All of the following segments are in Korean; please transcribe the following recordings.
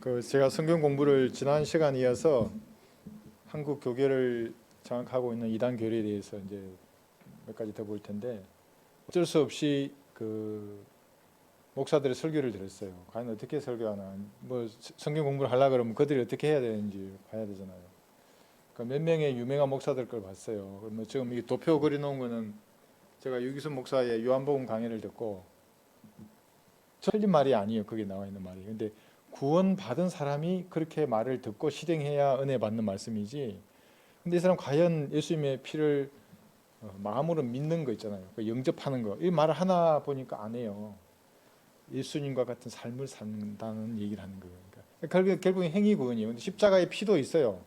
제가 성경 공부를 지난 시간에 이어서 한국 교계를 장악하고 있는 이단 교리에 대해서 이제 몇 가지 더 볼 텐데, 어쩔 수 없이 목사들의 설교를 들었어요. 과연 어떻게 설교하나, 뭐 성경 공부를 하려 그러면 그들이 어떻게 해야 되는지 봐야 되잖아요. 몇 명의 유명한 목사들 걸 봤어요. 뭐 지금 이 도표 그려놓은 거는 제가 유기순 목사의 요한복음 강의를 듣고, 틀린 말이 아니에요. 거기 나와 있는 말이. 근데 구원받은 사람이 그렇게 말을 듣고 실행해야 은혜 받는 말씀이지. 근데 이 사람 과연 예수님의 피를 마음으로 믿는 거 있잖아요. 영접하는 거. 이 말을 하나 보니까 안 해요. 예수님과 같은 삶을 산다는 얘기를 하는 거예요. 그러니까 결국엔 행위 구원이에요. 근데 십자가의 피도 있어요.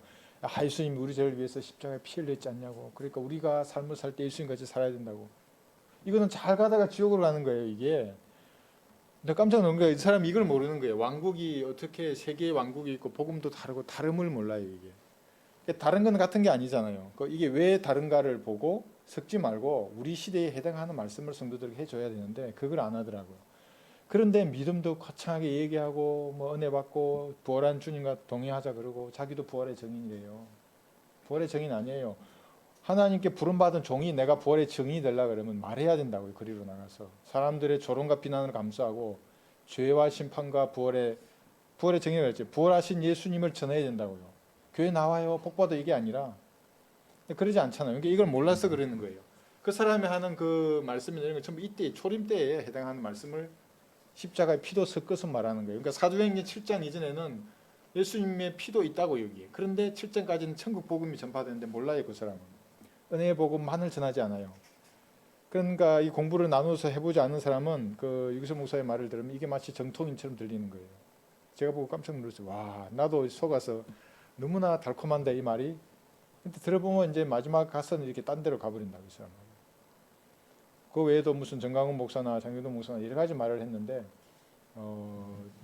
예수님이 우리 죄를 위해서 십자가에 피 흘렸지 않냐고. 그러니까 우리가 삶을 살 때 예수님 같이 살아야 된다고. 이거는 잘 가다가 지옥으로 가는 거예요, 이게. 근데 깜짝 놀란 거예요. 이 사람이 이걸 모르는 거예요. 왕국이 어떻게 세계의 왕국이 있고 복음도 다르고 다름을 몰라요, 이게. 다른 건 같은 게 아니잖아요. 이게 왜 다른가를 보고 섞지 말고 우리 시대에 해당하는 말씀을 성도들에게 해줘야 되는데 그걸 안 하더라고요. 그런데 믿음도 거창하게 얘기하고 뭐 은혜 받고 부활한 주님과 동의하자 그러고 자기도 부활의 증인이래요. 부활의 증인 아니에요. 하나님께 부름받은 종이 내가 부활의 증인이 되려고 그러면 말해야 된다고요. 거리로 나가서 사람들의 조롱과 비난을 감수하고 죄와 심판과 부활의 증인을 했죠. 부활하신 예수님을 전해야 된다고요. 교회 나와요 복받아 이게 아니라. 그러지 않잖아요. 그러니까 이걸 몰라서 그러는 거예요. 그 사람이 하는 그 말씀이나 이런 거 전부 이때 초림 때에 해당하는 말씀을 십자가의 피도 섞어서 말하는 거예요. 그러니까 사도행전 7장 이전에는 예수님의 피도 있다고 여기에. 그런데 7장까지는 천국 복음이 전파되는데 몰라요, 그 사람은. 은혜의 복음만을 전하지 않아요. 그러니까 이 공부를 나눠서 해보지 않는 사람은 유기순 목사의 말을 들으면 이게 마치 정통인처럼 들리는 거예요. 제가 보고 깜짝 놀랐어요. 와, 나도 속아서 너무나 달콤한데 이 말이. 근데 들어보면 이제 마지막 가서는 이렇게 딴 데로 가버린다고 이 사람은. 그 외에도 무슨 정강훈 목사나 장교동 목사나 여러 가지 말을 했는데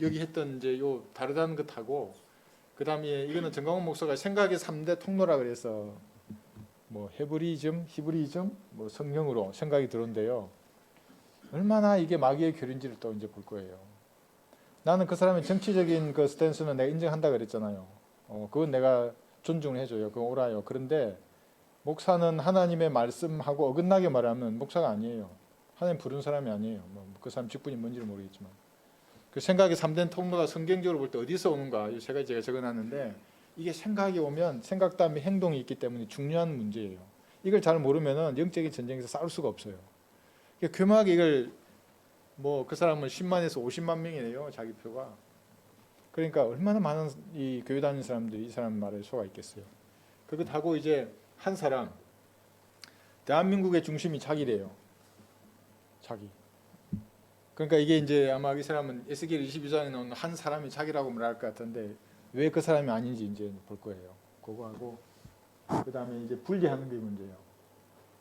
여기 했던 이제 요 다르다는 것하고 그 다음에 이거는 정강훈 목사가 생각의 3대 통로라 그래서 뭐 히브리즘, 뭐 성령으로 생각이 들어온대요. 얼마나 이게 마귀의 교리인지를 또 이제 볼 거예요. 나는 그 사람의 정치적인 그 스탠스는 내가 인정한다 그랬잖아요. 그건 내가 존중을 해줘요. 그건 옳아요. 그런데 목사는 하나님의 말씀하고 어긋나게 말하면 목사가 아니에요. 하나님 부른 사람이 아니에요. 그 사람 직분이 뭔지를 모르겠지만. 그 생각의 3대 통로가 성경적으로 볼 때 어디서 오는가? 제가 적어놨는데 이게 생각이 오면 생각 다음에 행동이 있기 때문에 중요한 문제예요. 이걸 잘 모르면은 영적인 전쟁에서 싸울 수가 없어요. 교묘하게 이걸 그 사람은 10만에서 50만 명이래요, 자기 표가. 그러니까 얼마나 많은 이 교회 다니는 사람들이 이 사람 말에 속아 있겠어요. 그것하고 이제 한 사람, 대한민국의 중심이 자기래요. 자기. 그러니까 이게 이제 아마 이 사람은 에스겔 22장에 나오는 한 사람이 자기라고 말할 것 같은데 왜 그 사람이 아닌지 이제 볼 거예요. 그거하고 그 다음에 이제 분리하는 게 문제예요.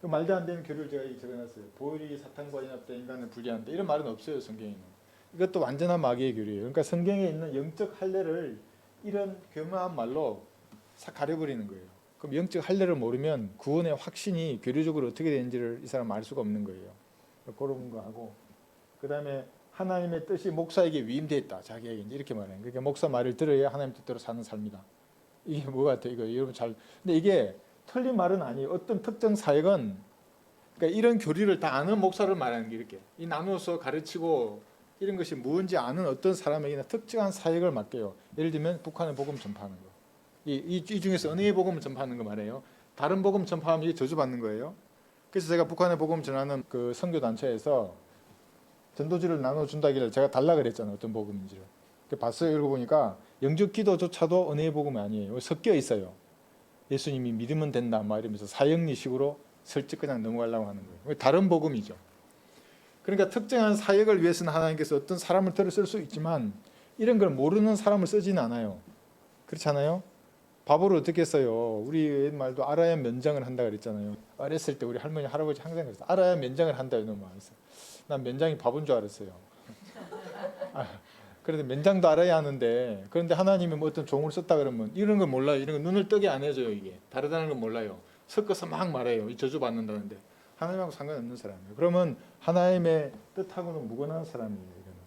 그 말도 안 되는 교리를 제가 적어놨어요. 보혈이 사탄과 연합돼 인간을 분리한다. 이런 말은 없어요, 성경에는. 이것도 완전한 마귀의 교리예요. 그러니까 성경에 있는 영적 할례를 이런 교묘한 말로 싹 가려버리는 거예요. 그럼 영적 할례를 모르면 구원의 확신이 교리적으로 어떻게 되는지를 이 사람 알 수가 없는 거예요. 그런 거 하고 그 다음에 하나님의 뜻이 목사에게 위임되어 있다. 자기에게 이렇게 말해요. 그러니까 목사 말을 들어야 하나님 뜻대로 사는 삶이다. 이게 뭐 같아요? 이거 여러분 잘. 근데 이게 틀린 말은 아니에요. 어떤 특정 사역은 그러니까 이런 교리를 다 아는 목사를 말하는 게 이렇게 이 나누어서 가르치고 이런 것이 뭔지 아는 어떤 사람에게는 특정한 사역을 맡겨요. 예를 들면 북한의 복음 전파하는 거. 이 중에서 은혜의 복음을 전파하는 거 말해요. 다른 복음 전파하면 이게 저주받는 거예요. 그래서 제가 북한의 복음 전하는 그 선교 단체에서 전도지를 나눠준다길래 제가 달라 그랬잖아요. 어떤 복음인지를. 봤어요. 읽어보니까 영적 기도조차도 은혜의 복음이 아니에요. 섞여 있어요. 예수님이 믿으면 된다 막 이러면서 사역리식으로 슬쩍 그냥 넘어가려고 하는 거예요. 다른 복음이죠. 그러니까 특정한 사역을 위해서는 하나님께서 어떤 사람을 들어 쓸 수 있지만 이런 걸 모르는 사람을 쓰지는 않아요. 그렇잖아요. 바보를 어떻게 써요? 우리 말도 알아야 면장을 한다 그랬잖아요. 어렸을 때 우리 할머니 할아버지 항상 그랬어요. 알아야 면장을 한다 이런 말 했어요. 난 면장이 바본 줄 알았어요. 그래도 면장도 알아야 하는데 그런데 하나님이 뭐 어떤 종을 썼다 그러면 이런 걸 몰라요. 이런 거 눈을 뜨게 안 해줘요. 이게 다르다는 건 몰라요. 섞어서 막 말해요. 이 저주 받는다는데 하나님하고 상관없는 사람이에요. 그러면 하나님의 뜻하고는 무관한 사람이에요. 이거는.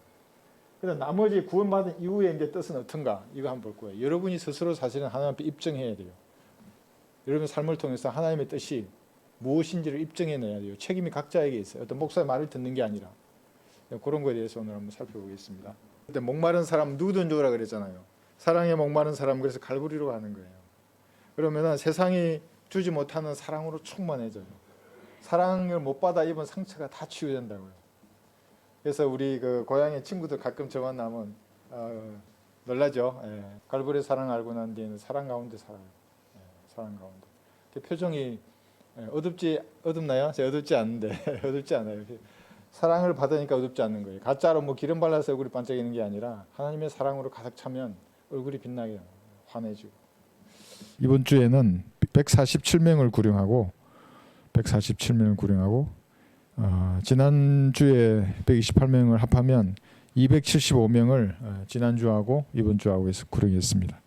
그다음 나머지 구원받은 이후에 이제 뜻은 어떤가 이거 한번 볼 거예요. 여러분이 스스로 사실은 하나님 앞에 입증해야 돼요. 여러분 삶을 통해서 하나님의 뜻이 무엇인지를 입증해내야 돼요. 책임이 각자에게 있어요. 어떤 목사의 말을 듣는 게 아니라. 그런 거에 대해서 오늘 한번 살펴보겠습니다. 그때 목마른 사람 누구든 주라 그랬잖아요. 사랑에 목마른 사람 그래서 갈보리로 가는 거예요. 그러면은 세상이 주지 못하는 사랑으로 충만해져요. 사랑을 못 받아 입은 상처가 다 치유된다고요. 그래서 우리 그 고향의 친구들 가끔 저 만나면 놀라죠. 예. 갈보리 사랑 알고 난 뒤에는 사랑 가운데 살아요. 예. 사랑 가운데. 표정이 어둡나요? 제가 어둡지 않은데 어둡지 않아요. 사랑을 받으니까 어둡지 않는 거예요. 가짜로 뭐 기름 발라서 얼굴이 반짝이는 게 아니라 하나님의 사랑으로 가득 차면 얼굴이 빛나게 환해지고. 이번 주에는 147명을 구령하고 지난 주에 128명을 합하면 275명을 지난주하고 이번 주하고 해서 구령했습니다.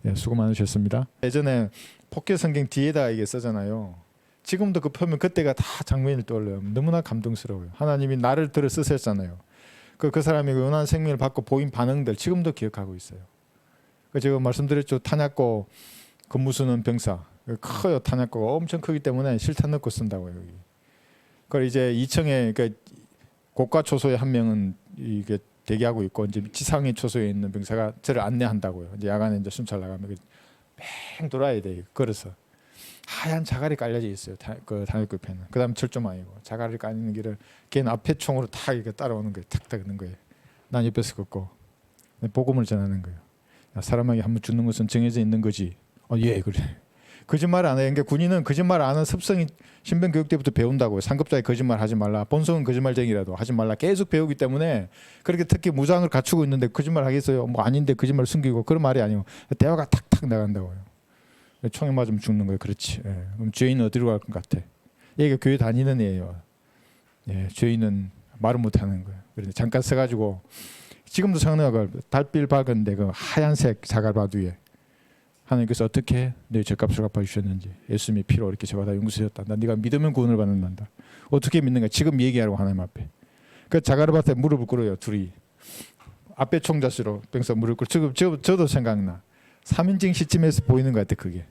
예, 수고 많으셨습니다. 예전에 폭개 성경 뒤에다 이게 쓰잖아요. 지금도 그 펴면 그때가 다 장면이 떠올라요. 너무나 감동스러워요. 하나님이 나를 들어 쓰셨잖아요. 그 사람이 그 연한 생명을 받고 보인 반응들 지금도 기억하고 있어요. 제가 말씀드렸죠. 탄약고 근무 쓰는 병사 커요. 탄약고가 엄청 크기 때문에 실탄 넣고 쓴다고요. 여기. 그걸 이제 2층에 그러니까 고가 초소에 한 명은 이게 대기하고 있고 이제 지상의 초소에 있는 병사가 저를 안내한다고요. 이제 야간에 이제 순찰 나가면 뺑 돌아야 돼요. 걸어서. 하얀 자갈이 깔려져 있어요. 그 단역구 옆에는. 그다음 철조망이고 자갈이 깔리는 길을 걔는 앞에 총으로 탁 이렇게 따라오는 거예요. 탁탁 있는 거예요. 난 옆에서 걷고 복음을 전하는 거예요. 사람에게 한번 죽는 것은 정해져 있는 거지. 예 그래. 거짓말 안 해요. 그러니까 군인은 거짓말 안 하는 습성이 신병 교육 때부터 배운다고요. 상급자에 거짓말 하지 말라. 본성은 거짓말쟁이라도 하지 말라. 계속 배우기 때문에 그렇게 특히 무장을 갖추고 있는데 거짓말 하겠어요? 뭐 아닌데 거짓말 숨기고 그런 말이 아니고 대화가 탁탁 나간다고요. 총에 맞으면 죽는 거예요. 그렇지. 예. 그럼 죄인은 어디로 갈 것 같아? 얘가 교회 다니는 애예요. 예, 죄인은 말을 못하는 거예요. 그런데 잠깐 써가지고 지금도 생각나가 달빛 밝은데 그 하얀색 자갈밭 위에 하나님께서 어떻게 내 죄값을 갚아주셨는지 예수님의 피로 이렇게 죄받아 용서하셨다. 난 네가 믿으면 구원을 받는단다. 어떻게 믿는가? 지금 얘기하라고 하나님 앞에. 그 자갈밭에 무릎을 꿇어요. 둘이. 앞에 총자수로 병사 무릎 꿇고 지금 저도 생각나. 3인칭 시점에서 보이는 것 같아 그게.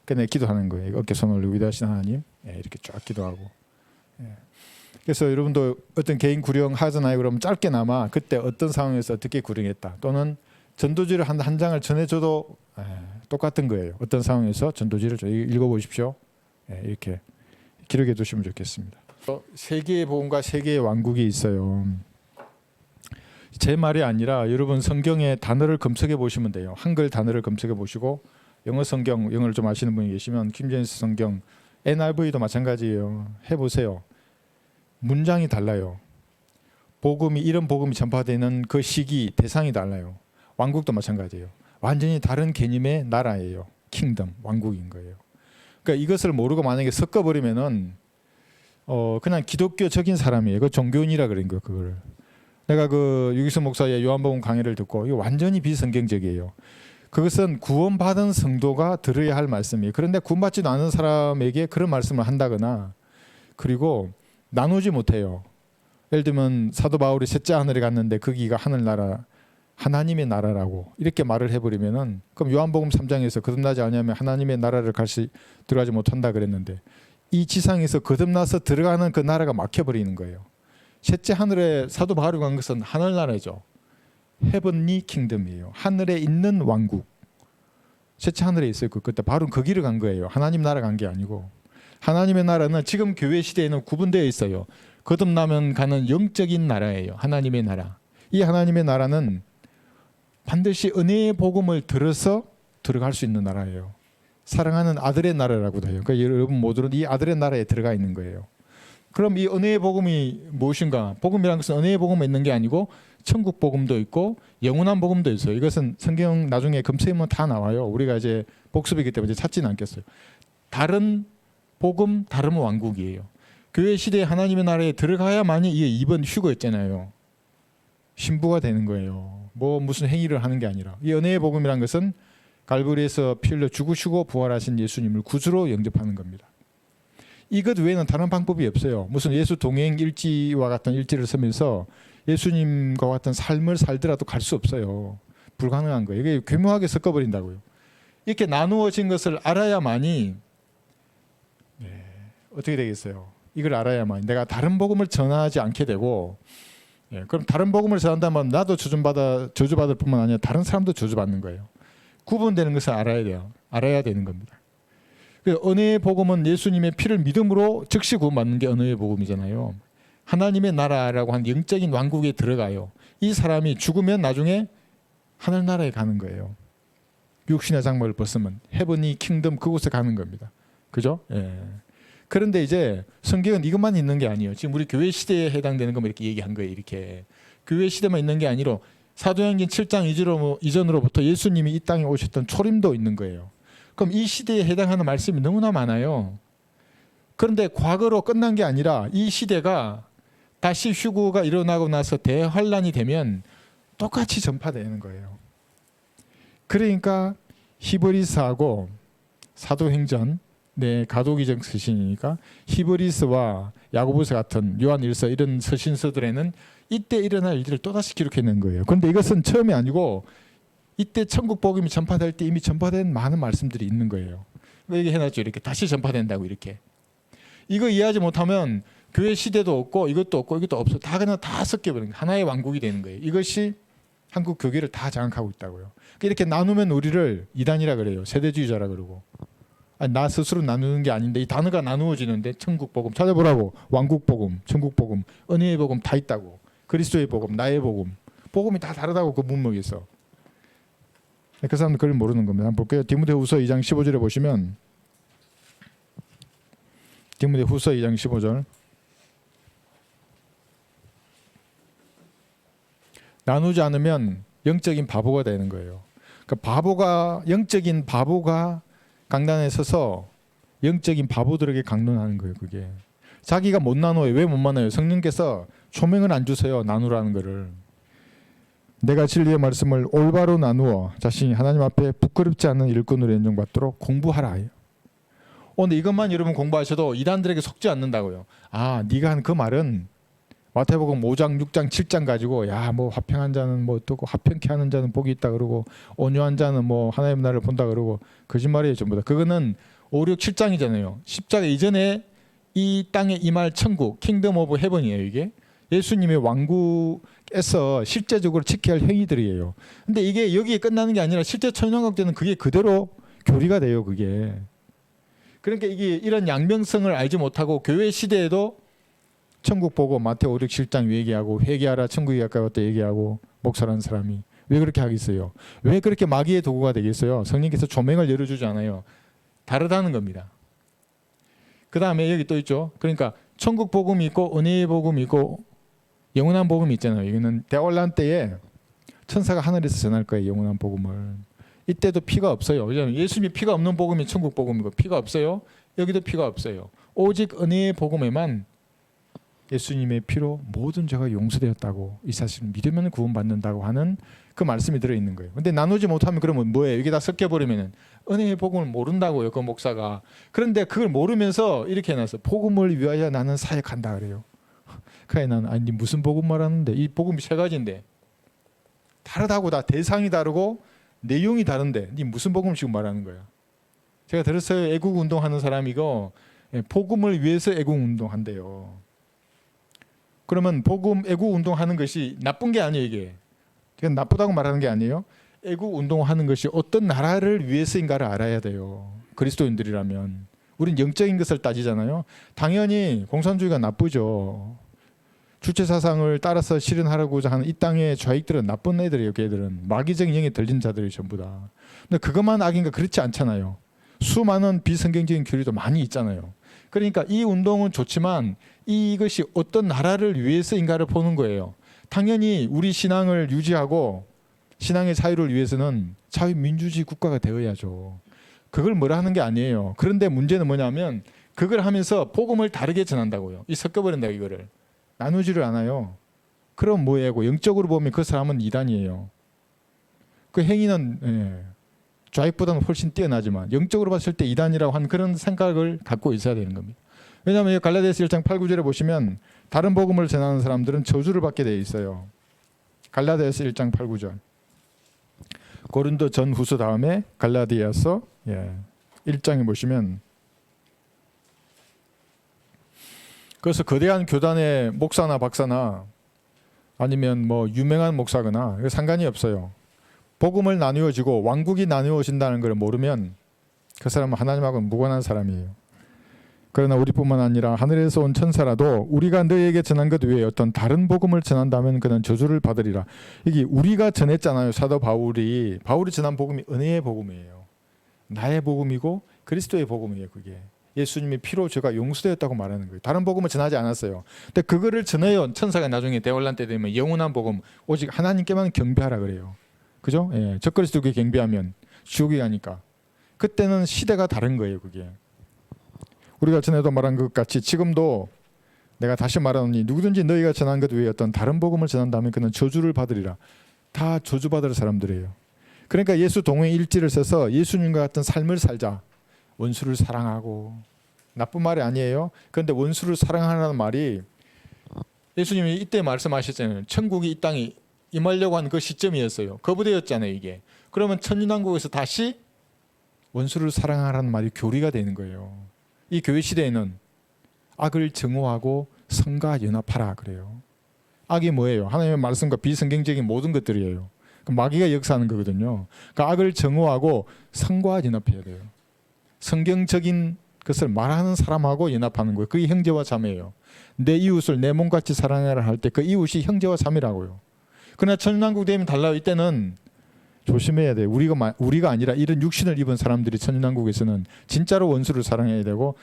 그냥 기도하는 거예요. 어깨 손 올리고 위대하신 하나님 이렇게 쫙 기도하고. 그래서 여러분도 어떤 개인 구령 하잖아요. 그러면 짧게나마 그때 어떤 상황에서 어떻게 구령했다. 또는 전도지를 한 장을 전해줘도 똑같은 거예요. 어떤 상황에서 전도지를 읽어보십시오. 이렇게 기록해 두시면 좋겠습니다. 세 개의 복음과 세 개의 왕국이 있어요. 제 말이 아니라 여러분 성경의 단어를 검색해 보시면 돼요. 한글 단어를 검색해 보시고 영어 성경, 영어를 좀 아시는 분이 계시면 킹제임스 성경, NIV도 마찬가지예요. 해보세요. 문장이 달라요. 이런 복음이 전파되는 그 시기, 대상이 달라요. 왕국도 마찬가지예요. 완전히 다른 개념의 나라예요. 킹덤, 왕국인 거예요. 그러니까 이것을 모르고 만약에 섞어버리면은 그냥 기독교적인 사람이에요. 그 종교인이라 그런 거예요. 그거를. 내가 그 유기성 목사의 요한복음 강의를 듣고 이거 완전히 비성경적이에요. 그것은 구원받은 성도가 들어야 할 말씀이에요. 그런데 구원받지도 않은 사람에게 그런 말씀을 한다거나 그리고 나누지 못해요. 예를 들면 사도 바울이 셋째 하늘에 갔는데 거기가 하늘나라 하나님의 나라라고 이렇게 말을 해버리면은 그럼 요한복음 3장에서 거듭나지 않으면 하나님의 나라를 들어가지 못한다 그랬는데 이 지상에서 거듭나서 들어가는 그 나라가 막혀버리는 거예요. 셋째 하늘에 사도 바울이 간 것은 하늘나라죠. 헤븐리 킹덤이에요. 하늘에 있는 왕국. 셋째 하늘에 있어요. 그때 바울은 그 길을 간 거예요. 하나님 나라 간 게 아니고. 하나님의 나라는 지금 교회 시대에는 구분되어 있어요. 거듭나면 가는 영적인 나라예요. 하나님의 나라. 이 하나님의 나라는 반드시 은혜의 복음을 들어서 들어갈 수 있는 나라예요. 사랑하는 아들의 나라라고도 해요. 그러니까 여러분 모두는 이 아들의 나라에 들어가 있는 거예요. 그럼 이 은혜의 복음이 무엇인가? 복음이라는 것은 은혜의 복음에 있는 게 아니고 천국 복음도 있고 영원한 복음도 있어요. 이것은 성경 나중에 검색하면 다 나와요. 우리가 이제 복습이기 때문에 찾지는 않겠어요. 다른 복음, 다른 왕국이에요. 교회 시대에 하나님의 나라에 들어가야만이 이게 이번 휴거였잖아요. 신부가 되는 거예요. 무슨 행위를 하는 게 아니라. 이 은혜의 복음이라는 것은 갈보리에서 피 흘려 죽으시고 부활하신 예수님을 구주로 영접하는 겁니다. 이것 외에는 다른 방법이 없어요. 무슨 예수 동행 일지와 같은 일지를 쓰면서 예수님과 같은 삶을 살더라도 갈 수 없어요. 불가능한 거예요. 이게 교묘하게 섞어버린다고요. 이렇게 나누어진 것을 알아야만이 어떻게 되겠어요? 이걸 알아야만 내가 다른 복음을 전하지 않게 되고, 그럼 다른 복음을 전한다면 나도 저주받을 뿐만 아니라 다른 사람도 저주받는 거예요. 구분되는 것을 알아야 돼요. 알아야 되는 겁니다. 은혜의 복음은 예수님의 피를 믿음으로 즉시 구원받는 게 은혜의 복음이잖아요. 하나님의 나라라고 하는 영적인 왕국에 들어가요. 이 사람이 죽으면 나중에 하늘나라에 가는 거예요. 육신의 장막을 벗으면 헤븐이 킹덤 그곳에 가는 겁니다. 그죠? 그런데 이제 성경은 이것만 있는 게 아니에요. 지금 우리 교회 시대에 해당되는 것만 이렇게 얘기한 거예요. 이렇게 교회 시대만 있는 게 아니라 사도행전 7장 이전으로부터 예수님이 이 땅에 오셨던 초림도 있는 거예요. 그럼 이 시대에 해당하는 말씀이 너무나 많아요. 그런데 과거로 끝난 게 아니라 이 시대가 다시 휴거가 일어나고 나서 대환란이 되면 똑같이 전파되는 거예요. 그러니까 히브리서하고 사도행전 가도기적 서신이니까 히브리서와 야고보서 같은 요한일서 이런 서신서들에는 이때 일어날 일들을 또다시 기록해낸 거예요. 그런데 이것은 처음이 아니고 이때 천국 복음이 전파될 때 이미 전파된 많은 말씀들이 있는 거예요. 이게 해놨죠. 이렇게 다시 전파된다고 이렇게. 이거 이해하지 못하면 교회 시대도 없고 이것도 없고 이것도 없어. 다 그냥 다 섞여버리는 거예요. 하나의 왕국이 되는 거예요. 이것이 한국 교계를 다 장악하고 있다고요. 이렇게 나누면 우리를 이단이라 그래요. 세대주의자라 그러고. 아니, 나 스스로 나누는 게 아닌데 이 단어가 나누어지는데 천국 복음 찾아보라고. 왕국 복음, 천국 복음, 은혜의 복음 다 있다고. 그리스도의 복음, 나의 복음. 복음이 다 다르다고 그 문맥에서. 그 사람들 그걸 모르는 겁니다. 한번 볼게요. 디모데후서 2장 15절에 보시면 디모데후서 2장 15절 나누지 않으면 영적인 바보가 되는 거예요. 그러니까 영적인 바보가 강단에 서서 영적인 바보들에게 강론하는 거예요. 그게 자기가 못 나눠요. 왜 못 나눠요? 성령께서 초명을 안 주세요. 나누라는 거를. 내가 진리의 말씀을 올바로 나누어 자신이 하나님 앞에 부끄럽지 않은 일꾼으로 인정받도록 공부하라. 근데 이것만 여러분 공부하셔도 이단들에게 속지 않는다고요. 아, 네가 한 그 말은 마태복음 5장, 6장, 7장 가지고 뭐 화평한 자는 뭐 어떻고 화평케 하는 자는 복이 있다 그러고 온유한 자는 뭐 하나님의 나라를 본다 그러고 거짓말이에요. 전부 다. 그거는 5, 6, 7장이잖아요. 십자가 이전에 이 땅에 임할 천국, 킹덤 오브 헤븐이에요. 이게 예수님의 왕국에서 실제적으로 지켜야 할 행위들이에요. 근데 이게 여기에 끝나는 게 아니라 실제 천년왕국 때는 그게 그대로 교리가 돼요. 그게. 그러니까 이게 이런 양면성을 알지 못하고 교회 시대에도 천국 보고 마태오 5, 6, 7장 얘기하고 회개하라 천국이 가까웠다 얘기하고 목사라는 사람이 왜 그렇게 하겠어요? 왜 그렇게 마귀의 도구가 되겠어요? 성령께서 조명을 열어주지 않아요. 다르다는 겁니다. 그 다음에 여기 또 있죠. 그러니까 천국 복음이 있고 은혜의 복음이 있고 영원한 복음이 있잖아요. 이거는 대환란 때에 천사가 하늘에서 전할 거예요. 영원한 복음을. 이때도 피가 없어요. 예수님이 피가 없는 복음이 천국 복음이고 피가 없어요. 여기도 피가 없어요. 오직 은혜의 복음에만 예수님의 피로 모든 죄가 용서되었다고 이 사실을 믿으면 구원받는다고 하는 그 말씀이 들어있는 거예요. 근데 나누지 못하면 그러면 뭐예요? 이게 다 섞여버리면 은혜의 복음을 모른다고요. 그 목사가. 그런데 그걸 모르면서 이렇게 해놨어. 복음을 위하여 나는 사역한다 그래요. 그래 나는 아니 무슨 복음 말하는데 이 복음이 세 가지인데 다르다고 다 대상이 다르고 내용이 다른데 니 무슨 복음 지금 말하는 거야? 제가 들었어요. 애국 운동하는 사람이고 복음을 위해서 애국 운동한대요. 그러면 복음 애국 운동하는 것이 나쁜 게 아니에요. 이게 그냥 나쁘다고 말하는 게 아니에요. 애국 운동하는 것이 어떤 나라를 위해서인가를 알아야 돼요. 그리스도인들이라면 우린 영적인 것을 따지잖아요. 당연히 공산주의가 나쁘죠. 주체 사상을 따라서 실현하려고자 하는 이 땅의 좌익들은 나쁜 애들이에요. 걔들은 마귀적인 영에 들린 자들이 전부 다. 근데 그것만 악인가 그렇지 않잖아요. 수많은 비성경적인 교리도 많이 있잖아요. 그러니까 이 운동은 좋지만 이것이 어떤 나라를 위해서인가를 보는 거예요. 당연히 우리 신앙을 유지하고 신앙의 자유를 위해서는 자유민주주의 국가가 되어야죠. 그걸 뭐라 하는 게 아니에요. 그런데 문제는 뭐냐면 그걸 하면서 복음을 다르게 전한다고요. 이 섞어버린다 이거를. 나누지를 않아요. 그럼 뭐예요? 영적으로 보면 그 사람은 이단이에요. 그 행위는 좌익보다는 훨씬 뛰어나지만 영적으로 봤을 때 이단이라고 한 그런 생각을 갖고 있어야 되는 겁니다. 왜냐하면 이 갈라디아서 1장 8, 9절에 보시면 다른 복음을 전하는 사람들은 저주를 받게 되어 있어요. 갈라디아서 1장 8, 9절. 고린도 전후서 다음에 갈라디아서 1장에 보시면, 그래서 거대한 교단의 목사나 박사나 아니면 뭐 유명한 목사거나 상관이 없어요. 복음을 나누어지고 왕국이 나누어진다는 걸 모르면 그 사람은 하나님하고는 무관한 사람이에요. 그러나 우리뿐만 아니라 하늘에서 온 천사라도 우리가 너희에게 전한 것 외에 어떤 다른 복음을 전한다면 그는 저주를 받으리라. 이게 우리가 전했잖아요. 사도 바울이 전한 복음이 은혜의 복음이에요. 나의 복음이고 그리스도의 복음이에요. 그게 예수님의 피로 죄가 용서되었다고 말하는 거예요. 다른 복음을 전하지 않았어요. 근데 그거를 전해요. 천사가 나중에 대환란 때 되면 영원한 복음, 오직 하나님께만 경배하라 그래요. 그죠? 적그리스도께 경배하면 지옥에 가니까. 그때는 시대가 다른 거예요. 그게 우리가 전에도 말한 것 같이 지금도 내가 다시 말하노니 누구든지 너희가 전한 것 외에 어떤 다른 복음을 전한다면 그는 저주를 받으리라. 다 저주받을 사람들이에요. 그러니까 예수 동행 일지를 써서 예수님과 같은 삶을 살자. 원수를 사랑하고, 나쁜 말이 아니에요. 그런데 원수를 사랑하라는 말이 예수님이 이때 말씀하셨잖아요. 천국이 이 땅에 임하려고 하는 그 시점이었어요. 거부되었잖아요. 이게. 그러면 천년왕국에서 다시 원수를 사랑하라는 말이 교리가 되는 거예요. 이 교회 시대에는 악을 정오하고 선과 연합하라 그래요. 악이 뭐예요? 하나님의 말씀과 비성경적인 모든 것들이에요. 마귀가 역사하는 거거든요. 그러니까 악을 정오하고 선과 연합해야 돼요. 성경적인 것을 말하는 사람하고 연합하는 거예요. 그게 형제와 자매예요. 내 이웃을 내 몸같이 사랑하라 할 때 그 이웃이 형제와 자매라고요. 그러나 천년왕국 되면 달라요. 이때는 조심해야 돼요. 우리가 아니라 이런 육신을 입은 사람들이 천년왕국에서는 진짜로 원수를 사랑해야 되고,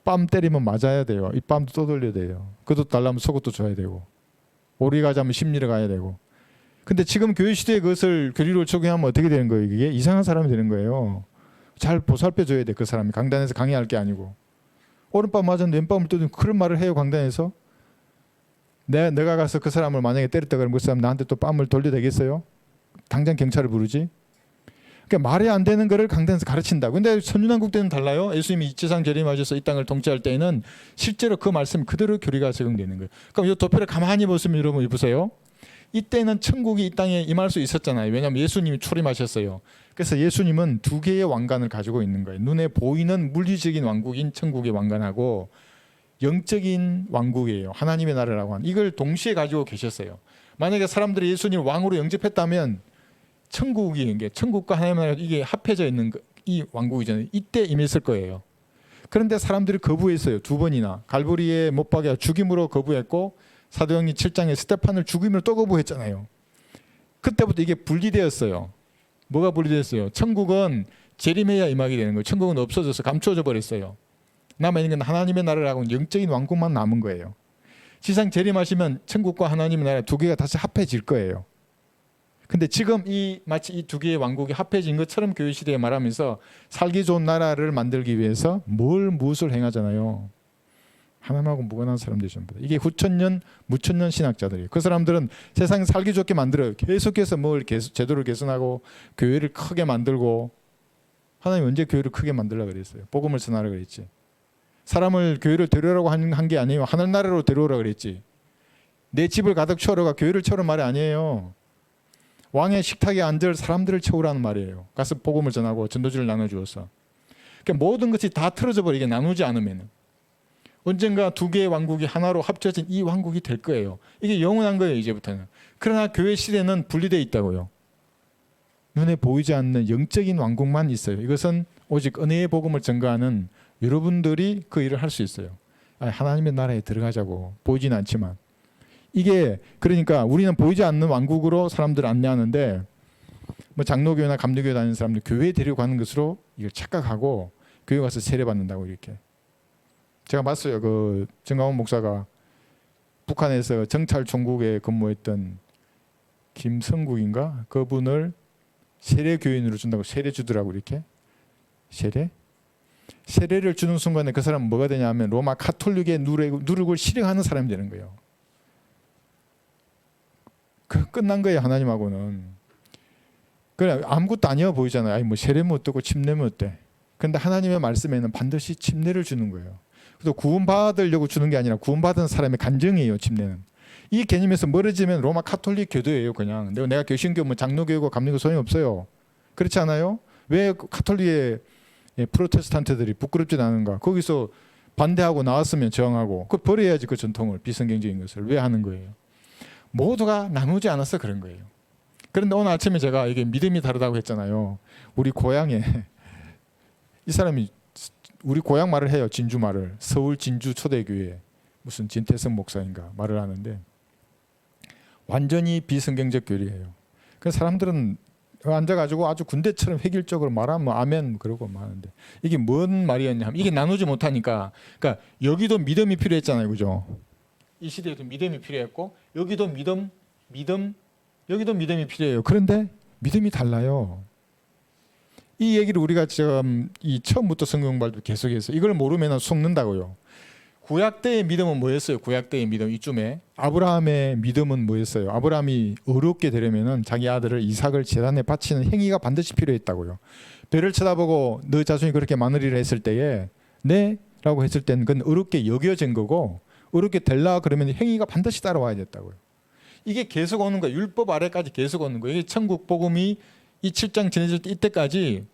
뺨 때리면 맞아야 돼요. 이 뺨도 떠돌려야 돼요. 그것도 달라면 속옷도 줘야 되고, 오리 가자면 심리를 가야 되고. 근데 지금 교회 시대에 그것을 교리로 적용하면 어떻게 되는 거예요? 이게 이상한 사람이 되는 거예요. 잘 보살펴줘야 돼. 그 사람이 강단에서 강의할 게 아니고. 오른뺨 맞았는데 왼뺨을 떠든 그런 말을 해요. 강단에서. 내가 가서 그 사람을 만약에 때렸다 그러면 그 사람 나한테 또 뺨을 돌려대겠어요? 당장 경찰을 부르지. 그러니까 말이 안 되는 거를 강단에서 가르친다. 근데 천년왕국 때는 달라요. 예수님이 지상 재림하셔서 이 땅을 통치할 때에는 실제로 그 말씀 그대로 교리가 적용되는 거예요. 그럼 이 도표를 가만히 보시면 여러분 보세요. 이때는 천국이 이 땅에 임할 수 있었잖아요. 왜냐하면 예수님이 출임하셨어요. 그래서 예수님은 두 개의 왕관을 가지고 있는 거예요. 눈에 보이는 물리적인 왕국인 천국의 왕관하고 영적인 왕국이에요. 하나님의 나라라고 하는 이걸 동시에 가지고 계셨어요. 만약에 사람들이 예수님을 왕으로 영접했다면 천국과 하나님의 나라 이게 합해져 있는 이 왕국이잖아요. 이때 임했을 거예요. 그런데 사람들이 거부했어요. 두 번이나. 갈보리에 못 박여 죽임으로 거부했고, 사도행전 7장에 스테판을 죽임으로 또 거부했잖아요. 그때부터 이게 분리되었어요. 뭐가 분리됐어요? 천국은 재림해야 임하게 되는 거예요. 천국은 없어져서 감추어져 버렸어요. 남아있는 건 하나님의 나라라고 영적인 왕국만 남은 거예요. 지상 재림하시면 천국과 하나님의 나라 두 개가 다시 합해질 거예요. 근데 지금 마치 이 두 개의 왕국이 합해진 것처럼 교회 시대에 말하면서 살기 좋은 나라를 만들기 위해서 무엇을 행하잖아요. 하나님하고 무관한 사람들이 전부 다. 이게 후천년, 무천년 신학자들이에요. 그 사람들은 세상 살기 좋게 만들어요. 계속해서 제도를 개선하고 교회를 크게 만들고. 하나님 언제 교회를 크게 만들려고 그랬어요? 복음을 전하라고 그랬지. 사람을 교회를 데려오라고 한 게 아니에요. 하늘나라로 데려오라고 그랬지. 내 집을 가득 채우라가 교회를 채우라는 말이 아니에요. 왕의 식탁에 앉을 사람들을 채우라는 말이에요. 가서 복음을 전하고 전도지를 나눠주어서. 그러니까 모든 것이 다 틀어져 버리게 나누지 않으면 언젠가 두 개의 왕국이 하나로 합쳐진 이 왕국이 될 거예요. 이게 영원한 거예요. 이제부터는. 그러나 교회 시대는 분리되어 있다고요. 눈에 보이지 않는 영적인 왕국만 있어요. 이것은 오직 은혜의 복음을 전가하는 여러분들이 그 일을 할 수 있어요. 하나님의 나라에 들어가자고. 보이진 않지만. 이게 그러니까 우리는 보이지 않는 왕국으로 사람들을 안내하는데, 뭐 장로교나 감리교회 다니는 사람들 교회에 데려가는 것으로 이걸 착각하고 교회 가서 세례받는다고 이렇게. 제가 봤어요. 그 정강원 목사가 북한에서 정찰총국에 근무했던 김성국인가 그분을 세례교인으로 준다고 세례 주더라고. 이렇게 세례를 주는 순간에 그 사람은 뭐가 되냐면 로마 가톨릭의 누룩을 실행하는 사람이 되는 거예요. 끝난 거예요. 하나님하고는. 그래 아무것도 아니어 보이잖아요. 뭐 세례면 어떻고 침례면 어때. 그런데 하나님의 말씀에는 반드시 침례를 주는 거예요. 또 구원받으려고 주는 게 아니라 구원받은 사람의 간증이에요. 침례는. 이 개념에서 멀어지면 로마 카톨릭 교도예요. 그냥 내가 개신교 뭐 장로교고 감리교 소용이 없어요. 그렇지 않아요? 왜 카톨릭의 프로테스탄트들이 부끄럽지 않은가? 거기서 반대하고 나왔으면 저항하고 그 버려야지. 그 전통을, 비성경적인 것을 왜 하는 거예요? 모두가 나누지 않아서 그런 거예요. 그런데 오늘 아침에 제가 이게 믿음이 다르다고 했잖아요. 우리 고향에 이 사람이 우리 고향 말을 해요. 진주 말을. 서울 진주 초대교회 무슨 진태성 목사인가 말을 하는데 완전히 비성경적 교리예요. 그 사람들은 앉아가지고 아주 군대처럼 획일적으로 말하면 아멘 그러고 하는데 이게 뭔 말이었냐 하면 이게 나누지 못하니까, 그러니까 여기도 믿음이 필요했잖아요. 그죠? 이 시대에도 믿음이 필요했고 여기도 믿음 여기도 믿음이 필요해요. 그런데 믿음이 달라요. 이 얘기를 우리가 지금 이 처음부터 성경 공부할 때 계속해서 이걸 모르면 속는다고요. 구약 때의 믿음은 뭐였어요? 구약 때의 믿음 이쯤에 아브라함의 믿음은 뭐였어요? 아브라함이 어렵게 되려면은 자기 아들을 이삭을 제단에 바치는 행위가 반드시 필요했다고요. 별을 쳐다보고 너 자손이 그렇게 많으리라 했을 때에 네라고 했을 때는 그건 어렵게 여겨진 거고 어렵게 될라 그러면 행위가 반드시 따라와야 됐다고요. 이게 계속 오는 거예요. 율법 아래까지 계속 오는 거예요. 이게 천국 복음이 이 7장 전해질 때 이때까지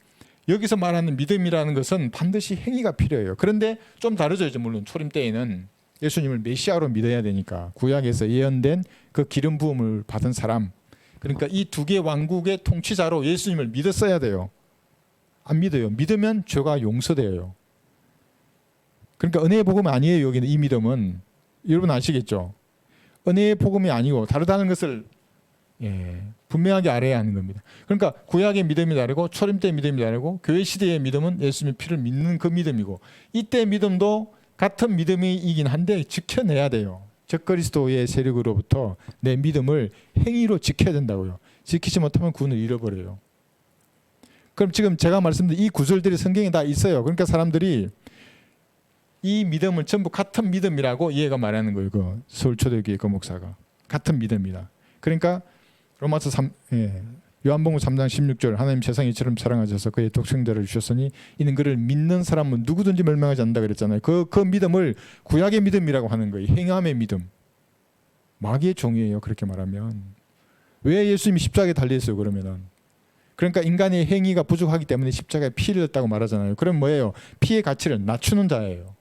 여기서 말하는 믿음이라는 것은 반드시 행위가 필요해요. 그런데 좀 다르죠. 이제 물론 초림 때에는 예수님을 메시아로 믿어야 되니까 구약에서 예언된 그 기름 부음을 받은 사람, 그러니까 이 두 개 왕국의 통치자로 예수님을 믿었어야 돼요. 안 믿어요. 믿으면 죄가 용서돼요. 그러니까 은혜의 복음이 아니에요. 여기는 이 믿음은 여러분 아시겠죠? 은혜의 복음이 아니고 다르다는 것을 분명하게 알아야 하는 겁니다. 그러니까 구약의 믿음이 다르고 초림 때의 믿음이 다르고 교회 시대의 믿음은 예수님의 피를 믿는 그 믿음이고 이때 믿음도 같은 믿음이긴 한데 지켜내야 돼요. 적그리스도의 세력으로부터 내 믿음을 행위로 지켜야 된다고요. 지키지 못하면 구원을 잃어버려요. 그럼 지금 제가 말씀드린 이 구절들이 성경에 다 있어요. 그러니까 사람들이 이 믿음을 전부 같은 믿음이라고 이해가 말하는 거예요. 그 서울초대교회 그 목사가 같은 믿음이다. 그러니까 로마서 3, 요한복음 3장 16절 하나님 세상 이처럼 사랑하셔서 그의 독생자를 주셨으니 이는 그를 믿는 사람은 누구든지 멸망하지 않는다 그랬잖아요. 그 믿음을 구약의 믿음이라고 하는 거예요. 행함의 믿음. 마귀의 종이에요. 그렇게 말하면. 왜 예수님이 십자가에 달려있어요? 그러면은. 그러니까 인간의 행위가 부족하기 때문에 십자가에 피를 흘렸다고 말하잖아요. 그럼 뭐예요? 피의 가치를 낮추는 자예요.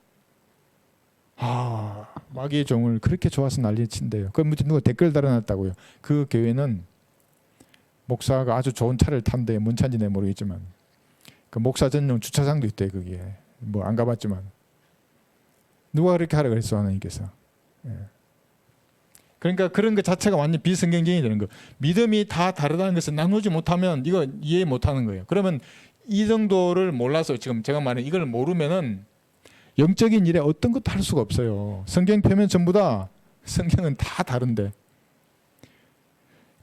마귀의 종을 그렇게 좋아서 난리친대요. 그럼 누가 댓글 달아놨다고요. 그 교회는 목사가 아주 좋은 차를 탄대. 뭔 차인지 내가 모르겠지만 그 목사 전용 주차장도 있대. 그게 뭐 안 가봤지만 누가 그렇게 하라 그랬어 하나님께서. 그러니까 그런 것 자체가 완전 비성경적이 되는 거. 믿음이 다 다르다는 것을 나누지 못하면 이거 이해 못하는 거예요. 그러면 이 정도를 몰라서 지금 제가 말한 이걸 모르면은 영적인 일에 어떤 것도 할 수가 없어요. 성경 표면 전부 다 성경은 다 다른데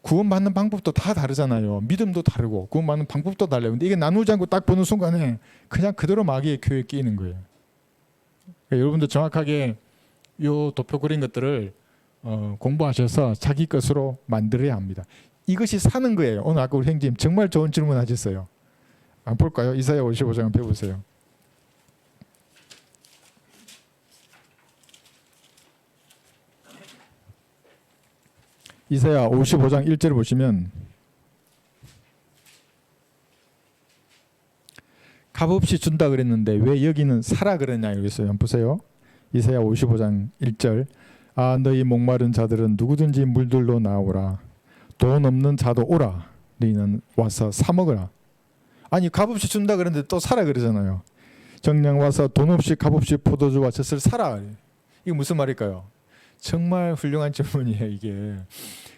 구원받는 방법도 다 다르잖아요. 믿음도 다르고 구원받는 방법도 달라요. 근데 이게 나누지 않고 딱 보는 순간에 그냥 그대로 마귀의 교회에 끼이는 거예요. 그러니까 여러분들 정확하게 요 도표 그린 것들을 공부하셔서 자기 것으로 만들어야 합니다. 이것이 사는 거예요. 오늘 아까 우리 형님 정말 좋은 질문 하셨어요. 안 볼까요? 이사야 55장 한번 펴보세요. 이사야 55장 1절을 보시면 값없이 준다 그랬는데 왜 여기는 사라 그러냐 그랬어요. 한번 보세요. 이사야 55장 1절 너희 목마른 자들은 누구든지 물들로 나오라. 돈 없는 자도 오라. 너희는 와서 사 먹으라. 아니 값없이 준다 그랬는데 또 사라 그러잖아요. 정녕 와서 돈 없이 값없이 포도주와 젖을 사라. 이게 무슨 말일까요? 정말 훌륭한 질문이에요. 이게.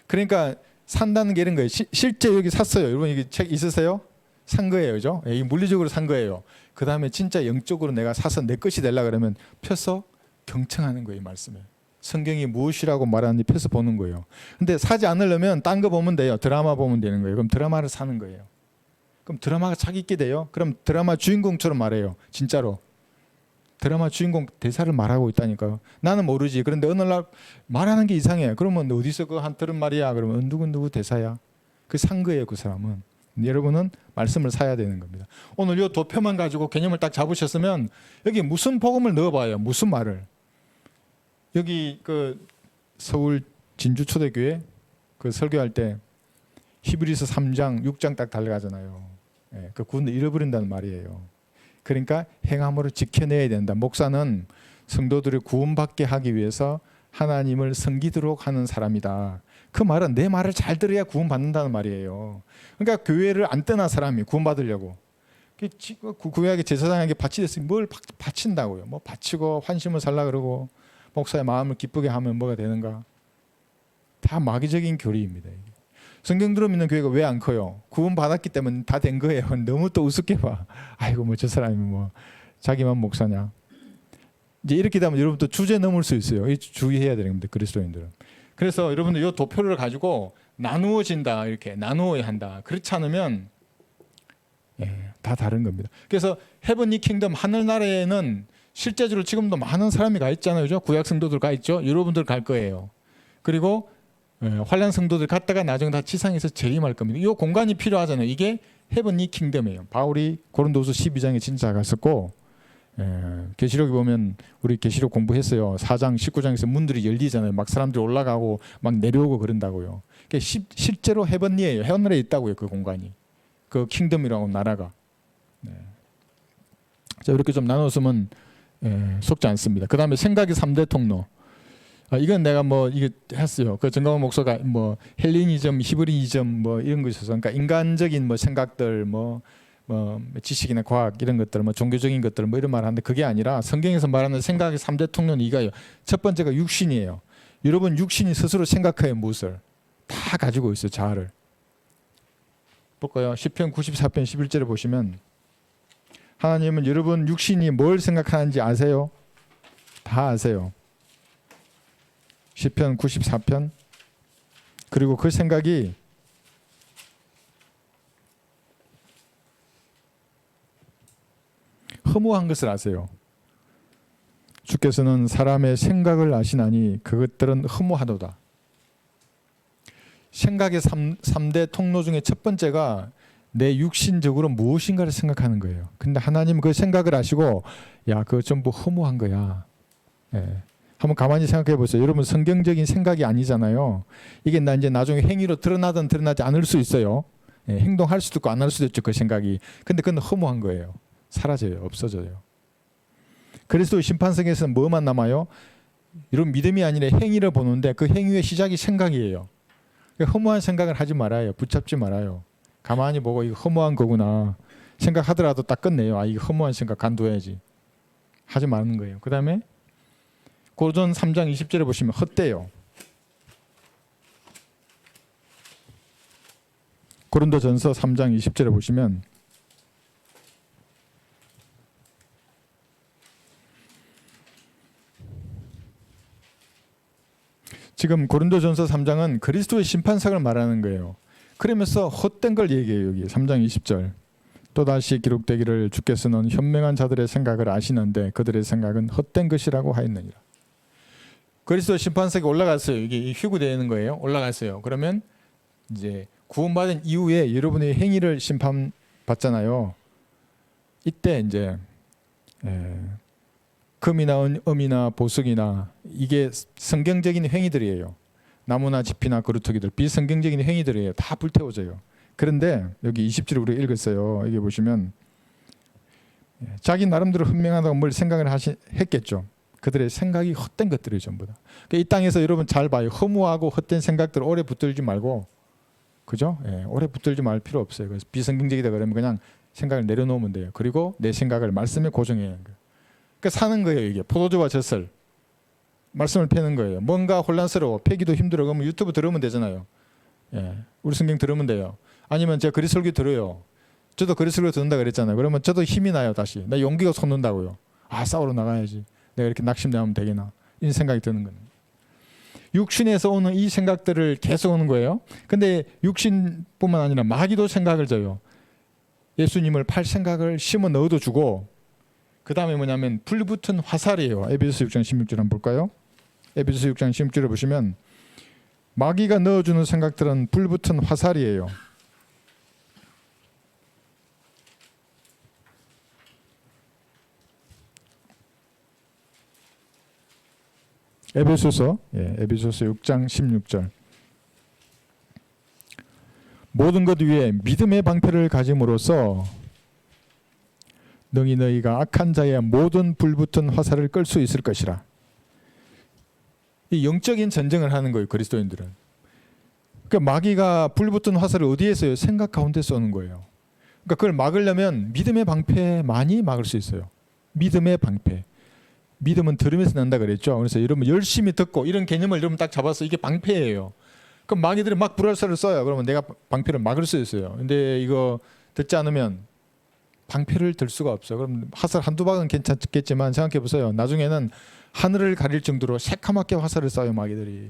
그러니까 산다는 게 이런 거예요. 실제 여기 샀어요. 여러분 이게 책 있으세요? 산 거예요. 그죠? 이 물리적으로 산 거예요. 그 다음에 진짜 영적으로 내가 사서 내 것이 되려고 그러면 펴서 경청하는 거예요. 이 말씀에. 성경이 무엇이라고 말하는지 펴서 보는 거예요. 근데 사지 않으려면 딴 거 보면 돼요. 드라마 보면 되는 거예요. 그럼 드라마를 사는 거예요. 그럼 드라마가 자기 있게 돼요? 그럼 드라마 주인공처럼 말해요. 진짜로. 드라마 주인공 대사를 말하고 있다니까요. 나는 모르지. 그런데 어느 날 말하는 게 이상해. 그러면 어디서 그거 한 들은 말이야. 그러면 누구 대사야. 그 산 거예요. 그 사람은. 여러분은 말씀을 사야 되는 겁니다. 오늘 이 도표만 가지고 개념을 딱 잡으셨으면 여기 무슨 복음을 넣어봐요. 무슨 말을. 여기 그 서울 진주초대교회 그 설교할 때 히브리서 3장, 6장 딱 달려가잖아요. 예, 그 구원을 잃어버린다는 말이에요. 그러니까 행함으로 지켜내야 된다. 목사는 성도들을 구원받게 하기 위해서 하나님을 섬기도록 하는 사람이다. 그 말은 내 말을 잘 들어야 구원받는다는 말이에요. 그러니까 교회를 안 떠난 사람이 구원받으려고 구약의 제사장에게 바치됐으니 뭘 바친다고요. 뭐 바치고 환심을 살라 그러고 목사의 마음을 기쁘게 하면 뭐가 되는가. 다 마귀적인 교리입니다. 성경 들어 믿는 교회가 왜 안 커요? 구원받았기 때문에 다 된 거예요. 너무 또 우습게 봐. 아이고 뭐 저 사람이 뭐 자기만 목사냐. 이제 이렇게 되면 여러분 또 주제 넘을 수 있어요. 주의해야 되는 겁니다. 그리스도인들은. 그래서 여러분들 이 도표를 가지고 나누어진다. 이렇게 나누어야 한다. 그렇지 않으면 다 다른 겁니다. 그래서 헤븐리 킹덤 하늘나라에는 실제적으로 지금도 많은 사람이 가 있잖아요. 그죠? 구약 성도들 가 있죠. 여러분들 갈 거예요. 그리고 환란 성도들 갔다가 나중에 다 지상에서 재림할 겁니다. 이 공간이 필요하잖아요. 이게 헤븐리 킹덤이에요. 바울이 고린도후서 12장에 진짜 갔었고 계시록에 보면 우리 계시록 공부했어요. 4장 19장에서 문들이 열리잖아요. 막 사람들이 올라가고 막 내려오고 그런다고요. 실제로 헤븐리에요. 헤븐리에 있다고요. 그 공간이. 그 킹덤이라고 나라가. 자, 이렇게 좀 나눴으면 속지 않습니다. 그 다음에 생각의 3대 통로. 이건 내가 뭐 이게 했어요. 그 정강훈 목사가 뭐 헬리니즘, 히브리니즘 뭐 이런 거 있어서, 그러니까 인간적인 뭐 생각들, 뭐 지식이나 과학 이런 것들, 뭐 종교적인 것들 뭐 이런 말 하는데 그게 아니라 성경에서 말하는 생각의 3대 통로는 이거예요. 첫 번째가 육신이에요. 여러분 육신이 스스로 생각해요. 무엇을 다 가지고 있어요. 자아를. 볼까요? 시편 94편 11절에 보시면 하나님은 여러분 육신이 뭘 생각하는지 아세요? 다 아세요. 시편 94편. 그리고 그 생각이 허무한 것을 아세요. 주께서는 사람의 생각을 아시나니 그것들은 허무하도다. 생각의 3대 통로 중에 첫 번째가 내 육신적으로 무엇인가를 생각하는 거예요. 근데 하나님은 그 생각을 아시고 야, 그거 전부 허무한 거야. 한번 가만히 생각해 보세요. 여러분 성경적인 생각이 아니잖아요. 이게 이제 나중에 행위로 드러나든 드러나지 않을 수 있어요. 행동할 수도 있고 안 할 수도 있죠. 그 생각이. 근데 그건 허무한 거예요. 사라져요. 없어져요. 그리스도 심판석에서는 뭐만 남아요? 이런 믿음이 아니라 행위를 보는데 그 행위의 시작이 생각이에요. 허무한 생각을 하지 말아요. 붙잡지 말아요. 가만히 보고 이거 허무한 거구나. 생각하더라도 딱 끝내요. 아, 이거 허무한 생각 간둬야지. 하지 말는 거예요. 그 다음에 고린도 3장 20절에 보시면 헛되요. 고린도전서 3장 20절에 보시면 지금 고린도전서 3장은 그리스도의 심판상을 말하는 거예요. 그러면서 헛된 걸 얘기해요. 여기 3장 20절. 또다시 기록되기를 주께서는 현명한 자들의 생각을 아시는데 그들의 생각은 헛된 것이라고 하였느니라. 그리스도 심판석에 올라갔어요. 이게 휴구되는 거예요. 올라갔어요. 그러면 이제 구원받은 이후에 여러분의 행위를 심판받잖아요. 이때 이제 금이나 음이나 보석이나 이게 성경적인 행위들이에요. 나무나 지피나 거루터기들 비성경적인 행위들이에요. 다 불태워져요. 그런데 여기 20절을 우리가 읽었어요. 여기 보시면 자기 나름대로 현명하다고 뭘 생각을 했겠죠. 그들의 생각이 헛된 것들이 전부 다. 그러니까 이 땅에서 여러분 잘 봐요. 허무하고 헛된 생각들 오래 붙들지 말고, 그죠? 오래 붙들지 말 필요 없어요. 그래서 비성경적이다 그러면 그냥 생각을 내려놓으면 돼요. 그리고 내 생각을 말씀에 고정해야 해요. 그러니까 사는 거예요. 이게 포도주와 젖을 말씀을 패는 거예요. 뭔가 혼란스러워, 패기도 힘들어 그러면 유튜브 들으면 되잖아요. 우리 성경 들으면 돼요. 아니면 제가 그리스 설교 들어요. 저도 그리스 설교 듣는다 그랬잖아요. 그러면 저도 힘이 나요. 다시 나 용기가 솟는다고요. 아, 싸우러 나가야지. 내가 이렇게 낙심되면 되겠나 이런 생각이 드는 거예요. 육신에서 오는 이 생각들을 계속 오는 거예요. 근데 육신뿐만 아니라 마귀도 생각을 줘요. 예수님을 팔 생각을 심어 넣어도 주고, 그 다음에 뭐냐면 불붙은 화살이에요. 에베소서 6장 16절 한번 볼까요? 에베소서 6장 16절을 보시면 마귀가 넣어주는 생각들은 불붙은 화살이에요. 에베소서 6장 16절. 모든 것 위에 믿음의 방패를 가짐으로써 능히 너희가 악한 자의 모든 불붙은 화살을 끌 수 있을 것이라. 이 영적인 전쟁을 하는 거예요, 그리스도인들은. 그러니까 마귀가 불붙은 화살을 어디에 써요? 생각 가운데 쏘는 거예요. 그러니까 그걸 막으려면 믿음의 방패 많이 막을 수 있어요. 믿음의 방패. 믿음은 들으면서 난다 그랬죠. 그래서 여러분 열심히 듣고 이런 개념을 여러분 딱 잡아서 이게 방패예요. 그럼 마귀들이 막 불화살을 쏴요. 그러면 내가 방패를 막을 수 있어요. 근데 이거 듣지 않으면 방패를 들 수가 없어요. 그럼 화살 한두 방은 괜찮겠지만 생각해 보세요. 나중에는 하늘을 가릴 정도로 새카맣게 화살을 쏴요, 마귀들이.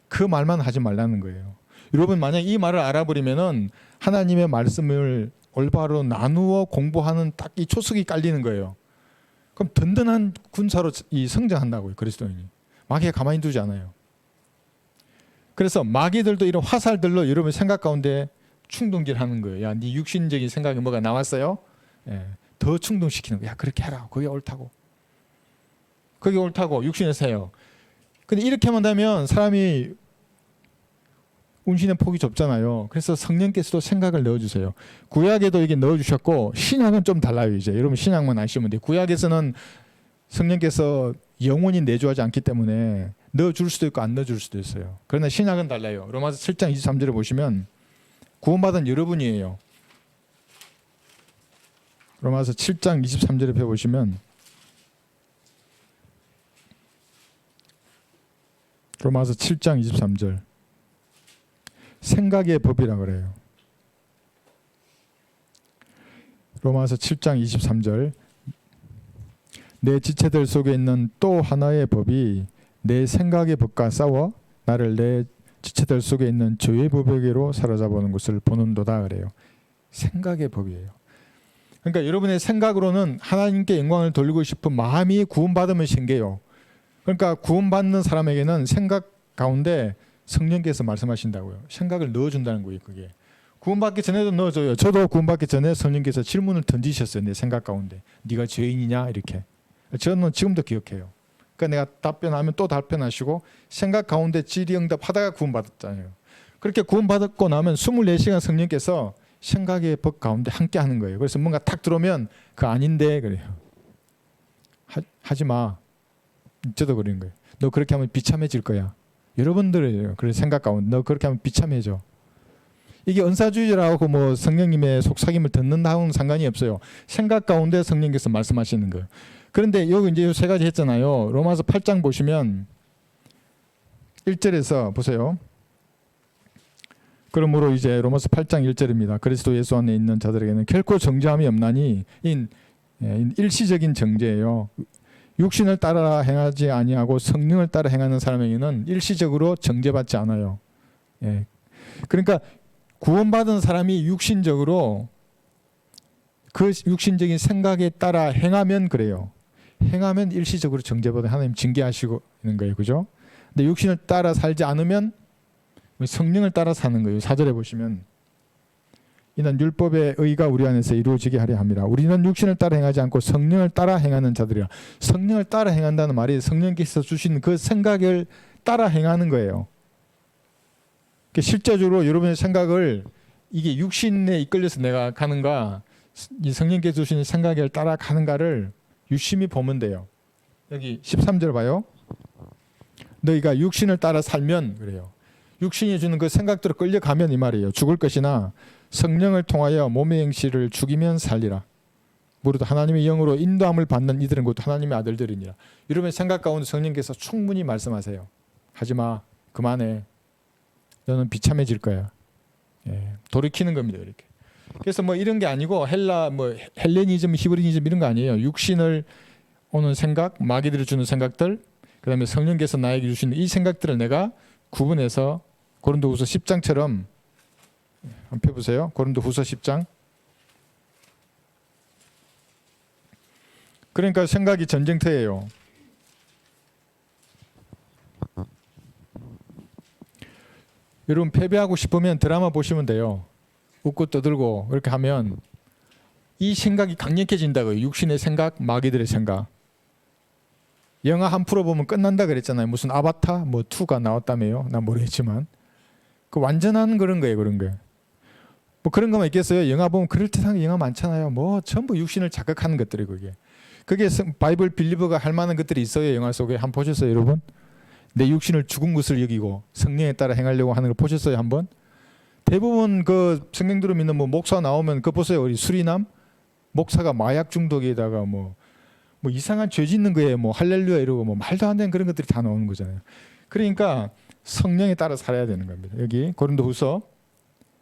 그 말만 하지 말라는 거예요. 여러분 만약 이 말을 알아버리면은 하나님의 말씀을 올바로 나누어 공부하는 딱 이 초석이 깔리는 거예요. 그럼 든든한 군사로 이 성장한다고요, 그리스도인이. 마귀가 가만히 두지 않아요. 그래서 마귀들도 이런 화살들로 여러분 생각 가운데 충동질하는 거예요. 야, 네 육신적인 생각이 뭐가 나왔어요? 더 충동시키는 거야. 야, 그렇게 해라. 그게 옳다고. 그게 옳다고 육신에서 해요. 근데 이렇게만 하면 사람이 운신의 폭이 좁잖아요. 그래서 성령께서도 생각을 넣어주세요. 구약에도 이게 넣어주셨고 신약은 좀 달라요. 이제 여러분 신약만 아시면 돼요. 구약에서는 성령께서 영원히 내주하지 않기 때문에 넣어줄 수도 있고 안 넣어줄 수도 있어요. 그러나 신약은 달라요. 로마서 7장 23절에 보시면 구원받은 여러분이에요. 로마서 7장 23절에 펴보시면 로마서 7장 23절 생각의 법이라 그래요. 로마서 7장 23절 내 지체들 속에 있는 또 하나의 법이 내 생각의 법과 싸워 나를 내 지체들 속에 있는 죄의 법에게로 사로잡아오는 것을 보는도다 그래요. 생각의 법이에요. 그러니까 여러분의 생각으로는 하나님께 영광을 돌리고 싶은 마음이 구원받으면 생겨요. 그러니까 구원받는 사람에게는 생각 가운데 성령께서 말씀하신다고요. 생각을 넣어준다는 거예요. 그게 구원받기 전에도 넣어줘요. 저도 구원받기 전에 성령께서 질문을 던지셨어요. 내 생각 가운데 네가 죄인이냐 이렇게. 저는 지금도 기억해요. 그러니까 내가 답변하면 또 답변하시고 생각 가운데 질의응답하다가 구원받았잖아요. 그렇게 구원받고 나면 24시간 성령께서 생각의 법 가운데 함께 하는 거예요. 그래서 뭔가 탁 들어오면 그 아닌데 그래요. 하지 마. 저도 그런 거예요. 너 그렇게 하면 비참해질 거야. 여러분들의 그런 생각 가운데 너 그렇게 하면 비참해져. 이게 은사주의라고 뭐 성령님의 속삭임을 듣는다고는 상관이 없어요. 생각 가운데 성령께서 말씀하시는 거예요. 그런데 여기 이제 세 가지 했잖아요. 로마서 8장 보시면 1절에서 보세요. 그러므로 이제 로마서 8장 1절입니다. 그리스도 예수 안에 있는 자들에게는 결코 정죄함이 없나니 일시적인 정죄예요. 육신을 따라 행하지 아니하고 성령을 따라 행하는 사람에게는 일시적으로 정죄받지 않아요. 그러니까 구원받은 사람이 육신적으로 그 육신적인 생각에 따라 행하면 그래요. 행하면 일시적으로 정죄받아 하나님 징계하시고 있는 거예요. 그죠? 근데 육신을 따라 살지 않으면 성령을 따라 사는 거예요. 4절에 보시면 이는 율법의 의가 우리 안에서 이루어지게 하려 함이라. 우리는 육신을 따라 행하지 않고 성령을 따라 행하는 자들이라. 성령을 따라 행한다는 말이 성령께서 주신 그 생각을 따라 행하는 거예요. 실제적으로 여러분의 생각을 이게 육신에 이끌려서 내가 가는가 이 성령께서 주신 생각을 따라 가는가를 유심히 보면 돼요. 여기 13절 봐요. 너희가 육신을 따라 살면 그래요. 육신이 주는 그 생각대로 끌려가면 이 말이에요. 죽을 것이나 성령을 통하여 몸의 행실을 죽이면 살리라. 무릇 하나님의 영으로 인도함을 받는 이들은 곧 하나님의 아들들이니라. 여러분의 생각 가운데 성령께서 충분히 말씀하세요. 하지마. 그만해. 너는 비참해질 거야. 돌이키는 겁니다. 이렇게. 그래서 뭐 이런 게 아니고 헬레니즘, 히브리니즘 이런 거 아니에요. 육신을 오는 생각, 마귀들이 주는 생각들, 그다음에 성령께서 나에게 주시는 이 생각들을 내가 구분해서 고린도후서 10장처럼 한번 펴보세요. 고린도후서 10장. 그러니까 생각이 전쟁터예요. 여러분 패배하고 싶으면 드라마 보시면 돼요. 웃고 떠들고 그렇게 하면 이 생각이 강력해진다고요. 육신의 생각, 마귀들의 생각. 영화 한 프로 보면 끝난다 그랬잖아요. 무슨 아바타 뭐 2가 나왔다며요. 난 모르겠지만 그 완전한 그런 거예요. 그런 거. 뭐 그런 거만 있겠어요. 영화 보면 그럴듯한 영화 많잖아요. 뭐 전부 육신을 자극하는 것들이고 그게 바이블 빌리버가 할 만한 것들이 있어요. 영화 속에 한번 보셨어요, 여러분? 내 육신을 죽은 것을 여기고 성령에 따라 행하려고 하는 걸 보셨어요, 한번? 대부분 그 성경대로 믿는 뭐 목사 나오면 그거 보세요. 우리 수리남 목사가 마약 중독에다가 뭐 이상한 죄 짓는 거에 뭐 할렐루야 이러고 뭐 말도 안 되는 그런 것들이 다 나오는 거잖아요. 그러니까 성령에 따라 살아야 되는 겁니다. 여기 고린도후서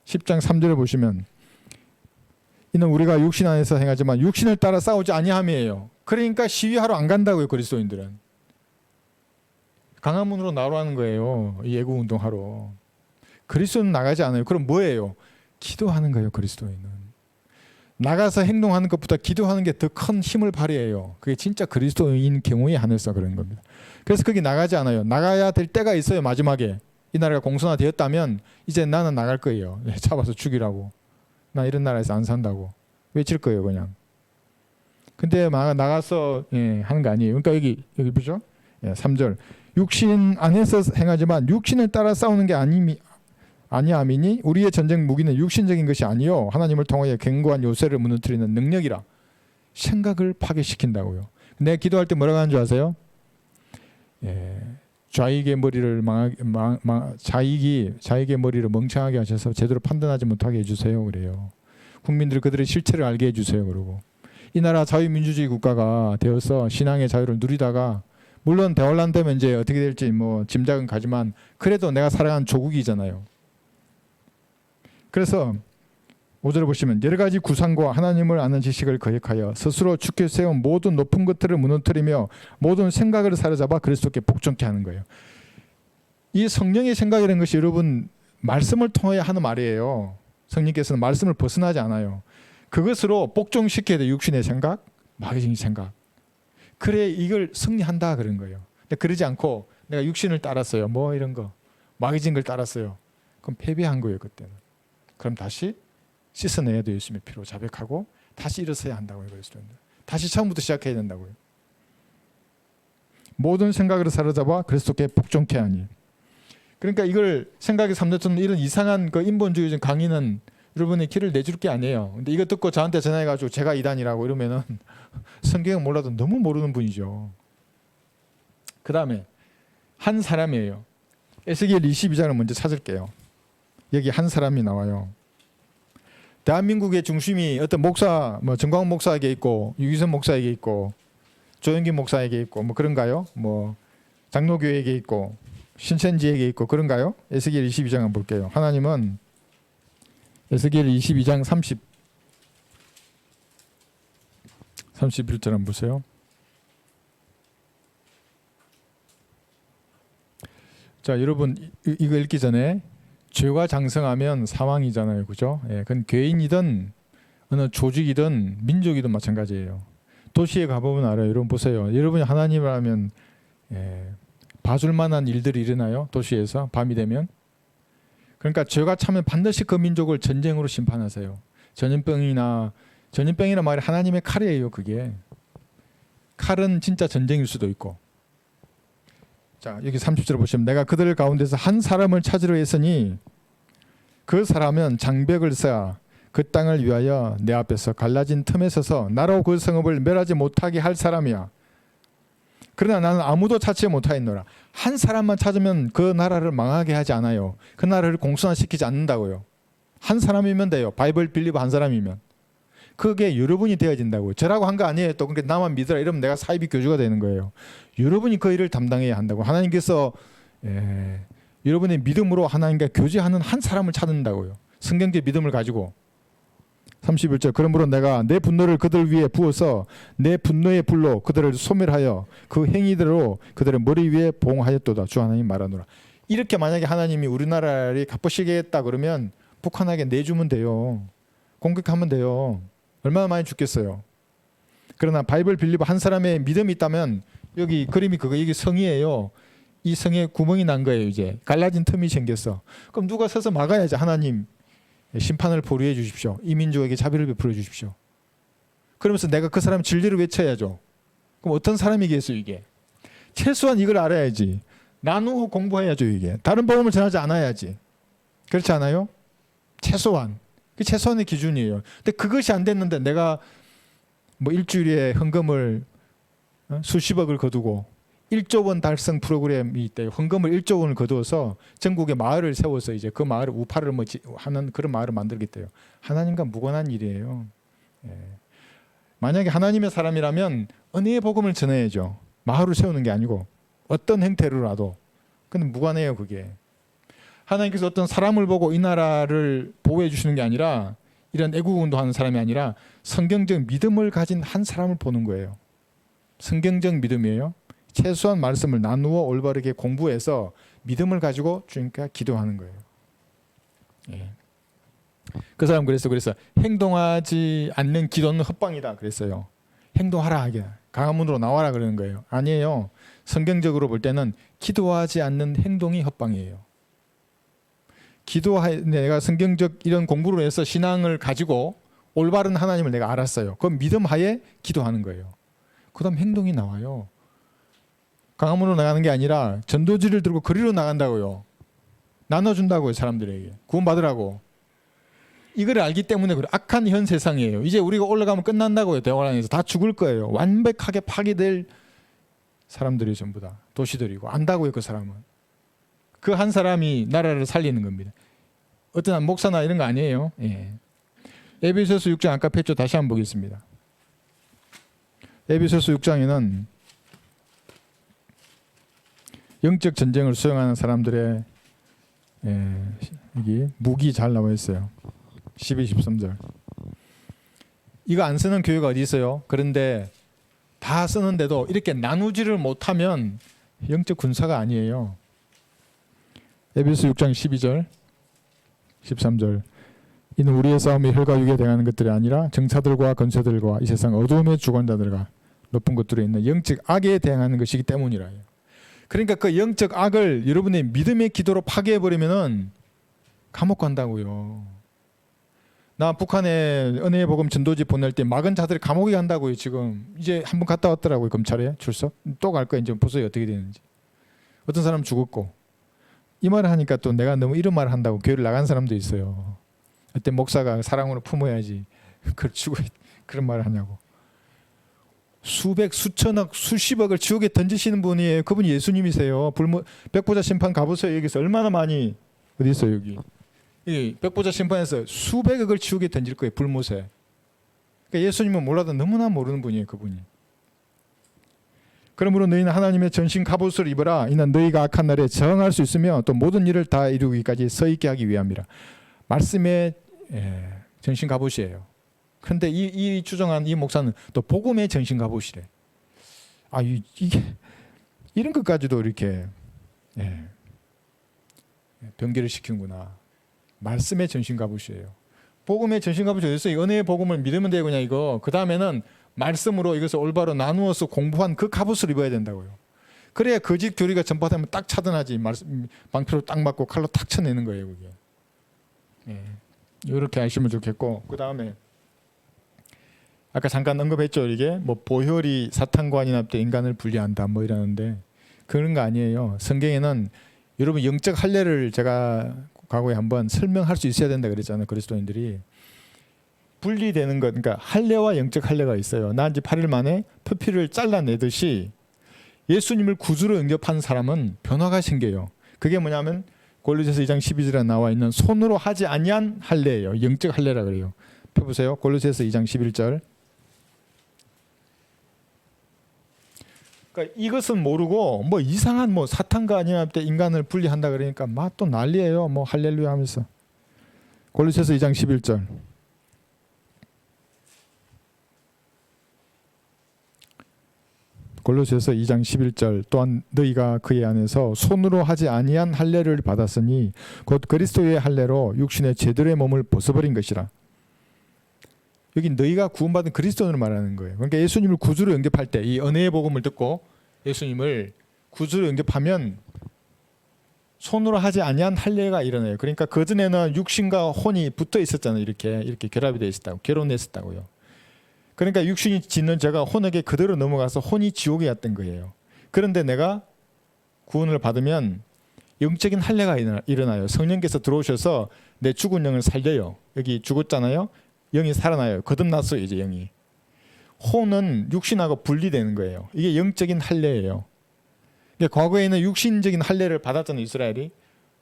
10장 3절을 보시면 이는 우리가 육신 안에서 행하지만 육신을 따라 싸우지 아니함이에요. 그러니까 시위하러 안 간다고요. 그리스도인들은 강화문으로 나오라는 거예요. 이 예구 운동하러. 그리스도는 나가지 않아요. 그럼 뭐예요? 기도하는 거예요. 그리스도인은 나가서 행동하는 것보다 기도하는 게 더 큰 힘을 발휘해요. 그게 진짜 그리스도인 경우에 하늘서 그런 겁니다. 그래서 거기 나가지 않아요. 나가야 될 때가 있어요. 마지막에 이 나라가 공산화되었다면 이제 나는 나갈 거예요. 잡아서 죽이라고. 나 이런 나라에서 안 산다고 외칠 거예요. 그냥. 근데 나가서 하는 거 아니에요. 그러니까 여기 보죠. 3절 육신 안에서 행하지만 육신을 따라 싸우는 게 아니함이니 우리의 전쟁 무기는 육신적인 것이 아니요 하나님을 통하여 견고한 요새를 무너뜨리는 능력이라. 생각을 파괴시킨다고요. 내가 기도할 때 뭐라고 하는 줄 아세요? 좌익의 머리를 좌익의 머리를 멍청하게 하셔서 제대로 판단하지 못하게 해주세요. 그래요. 국민들 그들의 실체를 알게 해주세요. 그러고 이 나라 자유민주주의 국가가 되어서 신앙의 자유를 누리다가 물론 대환란 되면 이제 어떻게 될지 뭐 짐작은 가지만 그래도 내가 살아가는 조국이잖아요. 그래서 5절을 보시면 여러 가지 구상과 하나님을 아는 지식을 거역하여 스스로 축혀 세운 모든 높은 것들을 무너뜨리며 모든 생각을 사로잡아 그리스도께 복종케 하는 거예요. 이 성령의 생각이라는 것이 여러분 말씀을 통해 하는 말이에요. 성령께서는 말씀을 벗어나지 않아요. 그것으로 복종시켜야 돼요. 육신의 생각, 마귀적인 생각. 그래 이걸 승리한다 그런 거예요. 근데 그러지 않고 내가 육신을 따랐어요. 뭐 이런 거 마귀적인 걸 따랐어요. 그럼 패배한 거예요. 그때는. 그럼 다시 씻어내야 돼요. 예수님의 피로 자백하고 다시 일어서야 한다고요. 그리스도인들. 다시 처음부터 시작해야 된다고요. 모든 생각을 사로잡아 그리스도께 복종케 하니. 그러니까 이걸 생각의 3대처럼 이런 이상한 그 인본주의적 강의는 여러분의 길을 내줄 게 아니에요. 근데 이거 듣고 저한테 전화해가지고 제가 이단이라고 이러면은 성경을 몰라도 너무 모르는 분이죠. 그 다음에 한 사람이에요. 에스겔 22장을 먼저 찾을게요. 여기 한 사람이 나와요. 대한민국의 중심이 어떤 목사, 뭐 정광훈 목사에게 있고 유기선 목사에게 있고 조영긴 목사에게 있고 뭐 그런가요? 뭐 장로교회에게 있고 신천지에게 있고 그런가요? 에스겔 22장 한번 볼게요. 하나님은 에스겔 22장 31절 한번 보세요. 자, 여러분 이거 읽기 전에 죄가 장성하면 사망이잖아요. 그죠? 그건 개인이든 어느 조직이든 민족이든 마찬가지예요. 도시에 가보면 알아요. 여러분 보세요. 여러분이 하나님을 하면 봐줄 만한 일들이 일어나요. 도시에서 밤이 되면. 그러니까 죄가 차면 반드시 그 민족을 전쟁으로 심판하세요. 전염병이란 말이 하나님의 칼이에요. 그게. 칼은 진짜 전쟁일 수도 있고. 자, 여기 30절 보시면 내가 그들 가운데서 한 사람을 찾으려 했으니 그 사람은 장벽을 쌓아 그 땅을 위하여 내 앞에서 갈라진 틈에 서서 나로 그 성읍을 멸하지 못하게 할 사람이야. 그러나 나는 아무도 찾지 못하였노라. 한 사람만 찾으면 그 나라를 망하게 하지 않아요. 그 나라를 공산화시키지 않는다고요. 한 사람이면 돼요. 바이블 빌리버 한 사람이면. 그게 여러분이 되어진다고요. 저라고 한 거 아니에요. 또 그러니까 나만 믿으라 이러면 내가 사이비 교주가 되는 거예요. 여러분이 그 일을 담당해야 한다고. 하나님께서 여러분의 믿음으로 하나님과 교제하는 한 사람을 찾는다고요. 성경적 믿음을 가지고. 31절 그러므로 내가 내 분노를 그들 위에 부어서 내 분노의 불로 그들을 소멸하여 그 행위대로 그들의 머리 위에 봉하였도다. 주 하나님 말하노라. 이렇게 만약에 하나님이 우리나라를 갚으시겠다 그러면 북한에게 내주면 돼요. 공격하면 돼요. 얼마나 많이 죽겠어요. 그러나 바이블 빌리버 한 사람의 믿음이 있다면 여기 그림이 그거 여기 성이에요. 이 성에 구멍이 난 거예요. 이제 갈라진 틈이 생겼어. 그럼 누가 서서 막아야지. 하나님 심판을 보류해 주십시오. 이 민족에게 자비를 베풀어 주십시오. 그러면서 내가 그 사람 진리를 외쳐야죠. 그럼 어떤 사람이겠어요 이게? 최소한 이걸 알아야지. 나누어 공부해야죠. 이게 다른 복음을 전하지 않아야지. 그렇지 않아요? 최소한. 그 최소한의 기준이에요. 근데 그것이 안 됐는데 내가 뭐 일주일에 헌금을 수십억을 거두고 1조 원 달성 프로그램이 있대요. 헌금을 1조 원을 거두어서 전국에 마을을 세워서 이제 그 마을을 우파를 뭐 하는 그런 마을을 만들겠대요. 하나님과 무관한 일이에요. 예. 만약에 하나님의 사람이라면 은혜의 복음을 전해야죠. 마을을 세우는 게 아니고 어떤 행태로라도. 근데 무관해요, 그게. 하나님께서 어떤 사람을 보고 이 나라를 보호해 주시는 게 아니라 이런 애국운동 하는 사람이 아니라 성경적 믿음을 가진 한 사람을 보는 거예요. 성경적 믿음이에요. 최소한 말씀을 나누어 올바르게 공부해서 믿음을 가지고 주님께 기도하는 거예요. 예. 그 사람 그래서 행동하지 않는 기도는 헛방이다 그랬어요. 행동하라 하게. 강화문으로 나와라 그러는 거예요. 아니에요. 성경적으로 볼 때는 기도하지 않는 행동이 헛방이에요. 내가 성경적 이런 공부를 해서 신앙을 가지고 올바른 하나님을 내가 알았어요. 그 믿음 하에 기도하는 거예요. 그 다음 행동이 나와요. 강화문으로 나가는 게 아니라 전도지를 들고 거리로 나간다고요. 나눠준다고요. 사람들에게. 구원받으라고. 이걸 알기 때문에 그래. 악한 현 세상이에요. 이제 우리가 올라가면 끝난다고요. 대화랑에서 다 죽을 거예요. 완벽하게 파괴될 사람들이 전부 다. 도시들이고. 안다고요. 그 사람은. 그 한 사람이 나라를 살리는 겁니다. 어떤 목사나 이런 거 아니에요. 예. 에베소서 6장 아까 폈죠. 다시 한번 보겠습니다. 에베소서 6장에는 영적 전쟁을 수행하는 사람들의 여기 무기 잘 나와 있어요. 12, 13절. 이거 안 쓰는 교회가 어디 있어요? 그런데 다 쓰는데도 이렇게 나누지를 못하면 영적 군사가 아니에요. 에베소 6장 12절, 13절. 이는 우리의 싸움이 혈과 육에 대하는 것들이 아니라 정사들과 권세들과 이 세상 어두움의 주관자들과 높은 것들에 있는 영적 악에 대항하는 것이기 때문이라. 그러니까 그 영적 악을 여러분의 믿음의 기도로 파괴해버리면은 감옥 간다고요. 나 북한에 은혜의 복음 전도지 보낼 때 막은 자들이 감옥에 간다고요. 지금 이제 한 번 갔다 왔더라고요. 검찰에 출석. 또 갈 거예요. 이제 보세요 어떻게 되는지. 어떤 사람 죽었고. 이 말을 하니까 또 내가 너무 이런 말을 한다고 교회를 나간 사람도 있어요. 그때 목사가 사랑으로 품어야지. 그걸 죽어 그런 말을 하냐고. 수백, 수천억, 수십억을 지옥에 던지시는 분이에요. 그분이 예수님이세요. 백보자 심판 가보세요. 여기서 얼마나 많이 어디 있어요 여기. 이 백보자 심판에서 수백억을 지옥에 던질 거예요. 불못에. 그러니까 예수님은 몰라도 너무나 모르는 분이에요. 그분이. 그러므로 너희는 하나님의 전신 갑옷을 입어라. 이는 너희가 악한 날에 저항할 수 있으며 또 모든 일을 다 이루기까지 서 있게 하기 위함이라. 말씀의 전신 갑옷이에요. 그런데 이 주장한 이 목사는 또 복음의 전신 갑옷이래. 아 이게 이런 것까지도 이렇게 변개를 시키는구나. 말씀의 전신 갑옷이에요. 복음의 전신 갑옷이 어디서 은혜의 복음을 믿으면 되고 그냥 이거. 그 다음에는 말씀으로 이것을 올바로 나누어서 공부한 그 갑옷을 입어야 된다고요. 그래야 거짓 교리가 전파되면 딱 차단하지. 방패로 딱 맞고 칼로 탁 쳐내는 거예요. 그게. 이렇게 하시면 좋겠고 그 다음에 아까 잠깐 언급했죠. 이게 뭐 보혈이 사탄과 연합돼 인간을 분리한다 뭐 이러는데 그런 거 아니에요. 성경에는 여러분 영적 할례를 제가 과거에 한번 설명할 수 있어야 된다 그랬잖아요. 그리스도인들이 분리되는 것, 그러니까 할례와 영적 할례가 있어요. 나 이제 8일 만에 표피를 잘라내듯이 예수님을 구주로 영접한 사람은 변화가 생겨요. 그게 뭐냐면 골로새서 2장 12절에 나와 있는 손으로 하지 아니한 할례예요. 영적 할례라 그래요. 펴보세요. 골로새서 2장 11절. 그러니까 이것은 모르고 뭐 이상한 뭐 사탄과 연합 때 인간을 분리한다 그러니까 막 또 난리예요. 뭐 할렐루야 하면서. 골로새서 2장 11절. 골로새서 2장 11절 또한 너희가 그의 안에서 손으로 하지 아니한 할례를 받았으니 곧 그리스도의 할례로 육신의 제대로의 몸을 벗어버린 것이라. 여기 너희가 구원받은 그리스도인을 말하는 거예요. 그러니까 예수님을 구주로 영접할 때 이 은혜의 복음을 듣고 예수님을 구주로 영접하면 손으로 하지 아니한 할례가 일어나요. 그러니까 그전에는 육신과 혼이 붙어 있었잖아요. 이렇게 결합이 되어 있었다고. 결혼했었다고요. 그러니까 육신이 짓는 죄가 혼에게 그대로 넘어가서 혼이 지옥에 왔던 거예요. 그런데 내가 구원을 받으면 영적인 할례가 일어나요. 성령께서 들어오셔서 내 죽은 영을 살려요. 여기 죽었잖아요. 영이 살아나요. 거듭났어요. 이제 영이. 혼은 육신하고 분리되는 거예요. 이게 영적인 할례예요. 그러니까 과거에는 육신적인 할례를 받았잖아요. 이스라엘이.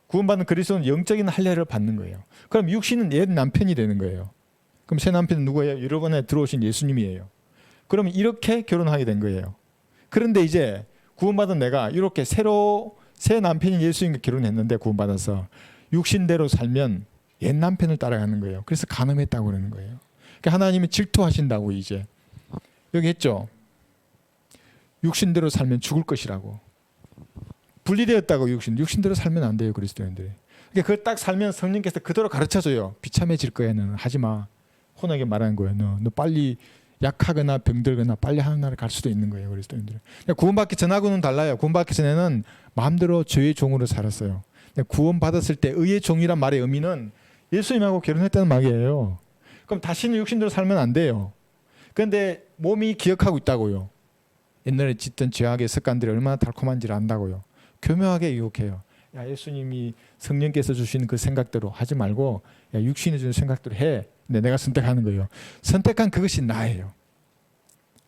구원받은 그리스도는 영적인 할례를 받는 거예요. 그럼 육신은 옛 남편이 되는 거예요. 그럼 새 남편은 누구예요? 여러분에 들어오신 예수님이에요. 그러면 이렇게 결혼하게 된 거예요. 그런데 이제 구원받은 내가 이렇게 새로 새 남편인 예수님과 결혼했는데 구원받아서 육신대로 살면 옛 남편을 따라가는 거예요. 그래서 간음했다고 그러는 거예요. 그러니까 하나님이 질투하신다고 이제 여기 했죠. 육신대로 살면 죽을 것이라고. 분리되었다고 육신대로 살면 안 돼요. 그리스도인들이. 그러니까 그걸 딱 살면 성령께서 그대로 가르쳐줘요. 비참해질 거야. 너는 하지 마. 혼하게 말하는 거예요. 너 빨리 약하거나 병들거나 빨리 하늘나라에 갈 수도 있는 거예요. 그리스도인들은. 그러니까 구원받기 전하고는 달라요. 구원받기 전에는 마음대로 죄의 종으로 살았어요. 구원받았을 때 의의 종이란 말의 의미는 예수님하고 결혼했다는 말이에요. 그럼 다시는 육신대로 살면 안 돼요. 그런데 몸이 기억하고 있다고요. 옛날에 짓던 죄악의 습관들이 얼마나 달콤한지를 안다고요. 교묘하게 유혹해요. 야, 예수님이 성령께서 주시는 그 생각대로 하지 말고 야, 육신이 주는 생각대로 해. 근데 내가 선택하는 거예요. 선택한 그것이 나예요.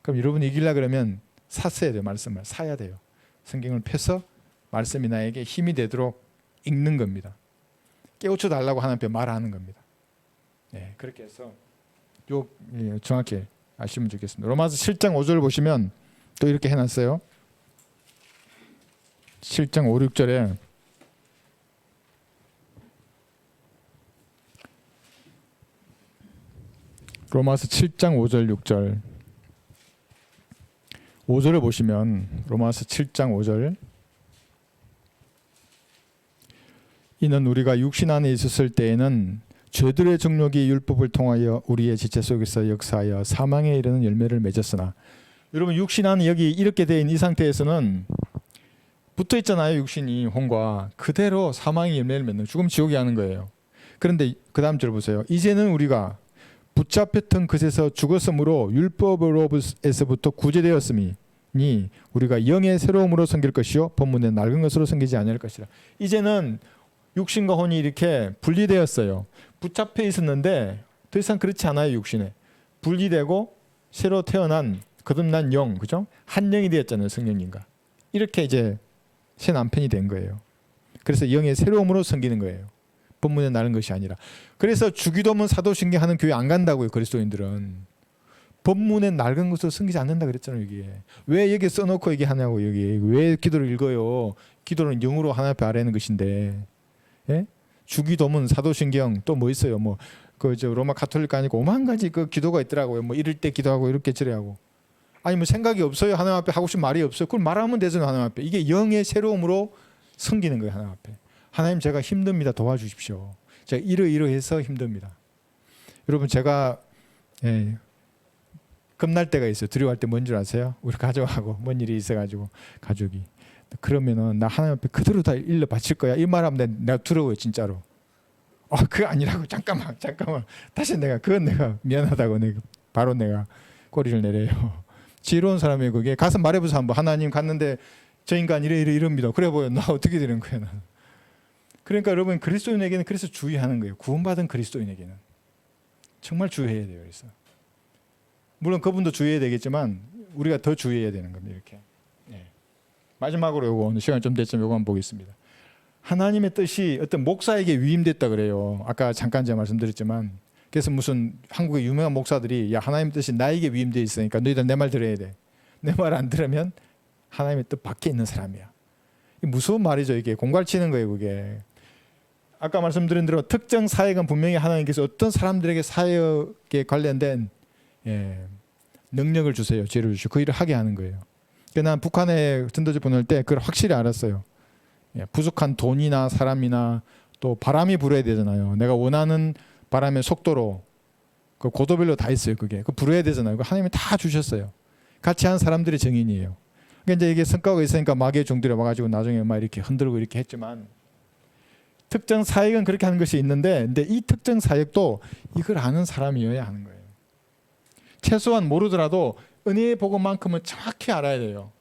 그럼 여러분이 이기려고 그러면 샀어야 돼요. 말씀을 사야 돼요. 성경을 펴서 말씀이 나에게 힘이 되도록 읽는 겁니다. 깨우쳐 달라고 하나님 앞에 말하는 겁니다. 네, 그렇게 해서 정확히 아시면 좋겠습니다. 로마서 7장 5절 보시면 또 이렇게 해놨어요. 7장 5, 6절에 로마서 7장 5절 6절 5절을 보시면 로마서 7장 5절 이는 우리가 육신 안에 있었을 때에는 죄들의 정욕이 율법을 통하여 우리의 지체 속에서 역사하여 사망에 이르는 열매를 맺었으나 여러분 육신 안에 여기 이렇게 된 이 상태에서는 붙어 있잖아요. 육신이 혼과 그대로 사망의 열매를 맺는 죽음 지옥이 하는 거예요. 그런데 그 다음 절 보세요. 이제는 우리가 붙잡혔던 것에서 죽었으므로 율법으로부터 구제되었으니 우리가 영의 새로움으로 섬길 것이요 본문의 낡은 것으로 섬기지 아니할 것이라. 이제는 육신과 혼이 이렇게 분리되었어요. 붙잡혀 있었는데 더 이상 그렇지 않아요. 육신에 분리되고 새로 태어난 거듭난 영, 그죠? 한 영이 되었잖아요. 성령님과 이렇게 이제 새 남편이 된 거예요. 그래서 영의 새로움으로 섬기는 거예요. 본문에 나는 것이 아니라. 그래서 주기도문 사도신경 하는 교회 안 간다고요. 그리스도인들은. 본문에 낡은 것으로 섬기지 않는다 그랬잖아요. 이게. 왜 여기 써놓고 얘기하냐고. 여기. 왜 기도를 읽어요. 기도는 영으로 하나님 앞에 아뢰는 것인데. 예? 주기도문 사도신경 또 뭐 있어요. 뭐 그 저 로마 가톨릭 아니고 오만 가지 그 기도가 있더라고요. 뭐 이럴 때 기도하고 이렇게 저래하고. 아니 뭐 생각이 없어요. 하나님 앞에 하고 싶은 말이 없어요. 그걸 말하면 되잖아요. 하나님 앞에. 이게 영의 새로움으로 섬기는 거예요. 하나님 앞에. 하나님 제가 힘듭니다. 도와주십시오. 제가 이러해서 힘듭니다. 여러분 제가 겁날 때가 있어요. 두려워할 때 뭔 줄 아세요? 우리 가족하고 뭔 일이 있어가지고 가족이. 그러면은 나 하나님 앞에 그대로 다 일러 바칠 거야. 이 말하면 내가 두려워요. 진짜로. 그거 아니라고. 잠깐만. 다시 그건 내가 미안하다고 바로 내가 꼬리를 내려요. 지혜로운 사람이 그게 가서 말해보세요. 한번. 하나님 갔는데 저 인간 이럽니다. 그래 보여. 나 어떻게 되는 거야 나는. 그러니까 여러분 그리스도인에게는 그래서 주의하는 거예요. 구원받은 그리스도인에게는 정말 주의해야 돼요. 그래서 물론 그분도 주의해야 되겠지만 우리가 더 주의해야 되는 겁니다. 이렇게. 마지막으로 요거 오늘 시간 좀 됐지만 요거 한번 보겠습니다. 하나님의 뜻이 어떤 목사에게 위임됐다 그래요. 아까 잠깐 제가 말씀드렸지만 그래서 무슨 한국의 유명한 목사들이 야 하나님의 뜻이 나에게 위임되어 있으니까 너희들 내 말 들어야 돼. 내 말 안 들으면 하나님의 뜻 밖에 있는 사람이야. 무서운 말이죠. 이게 공갈치는 거예요. 그게. 아까 말씀드린 대로 특정 사역은 분명히 하나님께서 어떤 사람들에게 사역에 관련된 능력을 주세요. 지혜를 주시고 그 일을 하게 하는 거예요. 난 북한에 전도지 보낼 때 그걸 확실히 알았어요. 부족한 돈이나 사람이나 또 바람이 불어야 되잖아요. 내가 원하는 바람의 속도로 그 고도별로 다 있어요. 그게 그 불어야 되잖아요. 하나님이 다 주셨어요. 같이 한 사람들의 정인이에요. 그러니까 이제 이게 성과가 있으니까 마귀의 종들이 와가지고 나중에 막 이렇게 흔들고 이렇게 했지만 특정 사역은 그렇게 하는 것이 있는데 근데 이 특정 사역도 이걸 아는 사람이어야 하는 거예요. 최소한 모르더라도 은혜의 복음만큼은 정확히 알아야 돼요.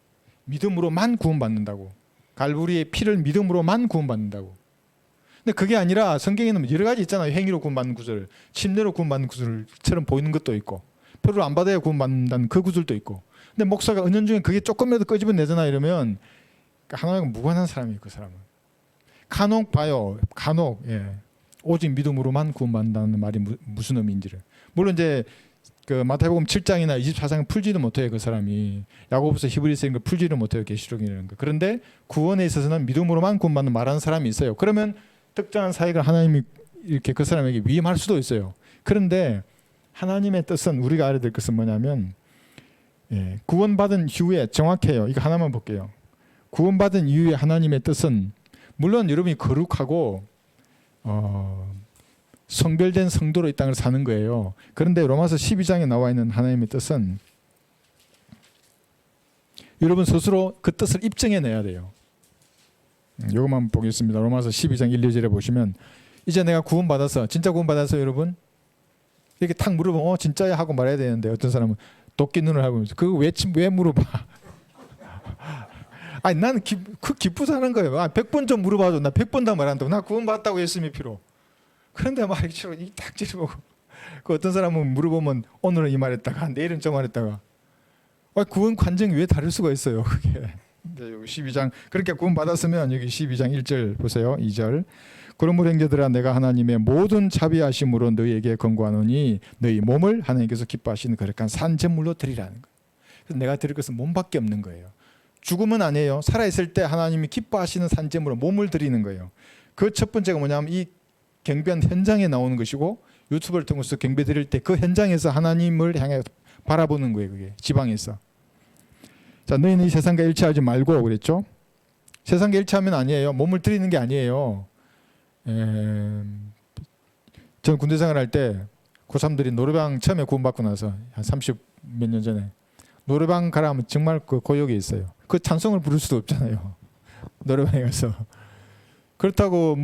믿음으로만 구원받는다고. 갈보리의 피를 믿음으로만 구원받는다고. 근데 그게 아니라 성경에는 여러 가지 있잖아요. 행위로 구원받는 구절, 침례로 구원받는 구절처럼 보이는 것도 있고, 표를 안 받아야 구원받는다는 그 구절도 있고. 근데 목사가 은연중에 그게 조금이라도 끄집어내잖아 이러면 하나님과 무관한 사람이에요. 그 사람은. 간혹 봐요. 간혹. 오직 믿음으로만 구원받는다는 말이 무슨 의미인지를. 물론 이제 그 마태복음 7장이나 24장은 풀지도 못해요. 그 사람이. 야고보서 히브리서 이런 거 풀지를 못해요. 계시록이라는 거. 그런데 구원에 있어서는 믿음으로만 구원받는 말하는 사람이 있어요. 그러면 특정한 사역을 하나님이 이렇게 그 사람에게 위임할 수도 있어요. 그런데 하나님의 뜻은, 우리가 알아야 될 것은 뭐냐면, 구원받은 이후에 정확해요. 이거 하나만 볼게요. 구원받은 이후에 하나님의 뜻은, 물론 여러분이 거룩하고 성별된 성도로 이 땅을 사는 거예요. 그런데 로마서 12장에 나와 있는 하나님의 뜻은 여러분 스스로 그 뜻을 입증해내야 돼요. 이것만 보겠습니다. 로마서 12장 1, 2절에 보시면, 이제 내가 구원받아서, 진짜 구원받아서 여러분 이렇게 탁 물어보면 진짜야 하고 말해야 되는데, 어떤 사람은 도끼 눈을 하고 있어요. 그거 왜 물어봐? 아니 나는 기쁘서 하는 거예요. 100번 좀 물어봐줘. 나 100번 다 말한다고. 나 구원받았다고 예수님의 피로. 그런데 막 이렇게 딱 찌르고, 그 어떤 사람은 물어보면 오늘은 이 말했다가 내일은 저 말했다가, 구원 관정이 왜 다를 수가 있어요? 그게. 여기 12장, 그렇게 구원받았으면 여기 12장 1절 보세요. 2절. 그러므로 형제들아, 내가 하나님의 모든 자비하심으로 너희에게 권고하노니 너희 몸을 하나님께서 기뻐하시는 거룩한 산 제물로 드리라는 거예요. 그래서 내가 드릴 것은 몸밖에 없는 거예요. 죽음은 아니에요. 살아있을 때 하나님이 기뻐하시는 산 제물로 몸을 드리는 거예요. 그 첫 번째가 뭐냐면 이 경배한 현장에 나오는 것이고, 유튜브를 통해서 경배 드릴 때 그 현장에서 하나님을 향해 바라보는 거예요. 그게 지방에서. 자, 너희는 이 세상과 일치하지 말고 그랬죠. 세상과 일치하면 아니에요. 몸을 드리는 게 아니에요. 저는 군대 생활할 때 고3들이 노래방 처음에 구원받고 나서 한 30 몇 년 전에 노래방 가라 하면 정말 그 고역에 있어요. 그 찬송을 부를 수도 없잖아요. 노래방에 가서. 그렇다고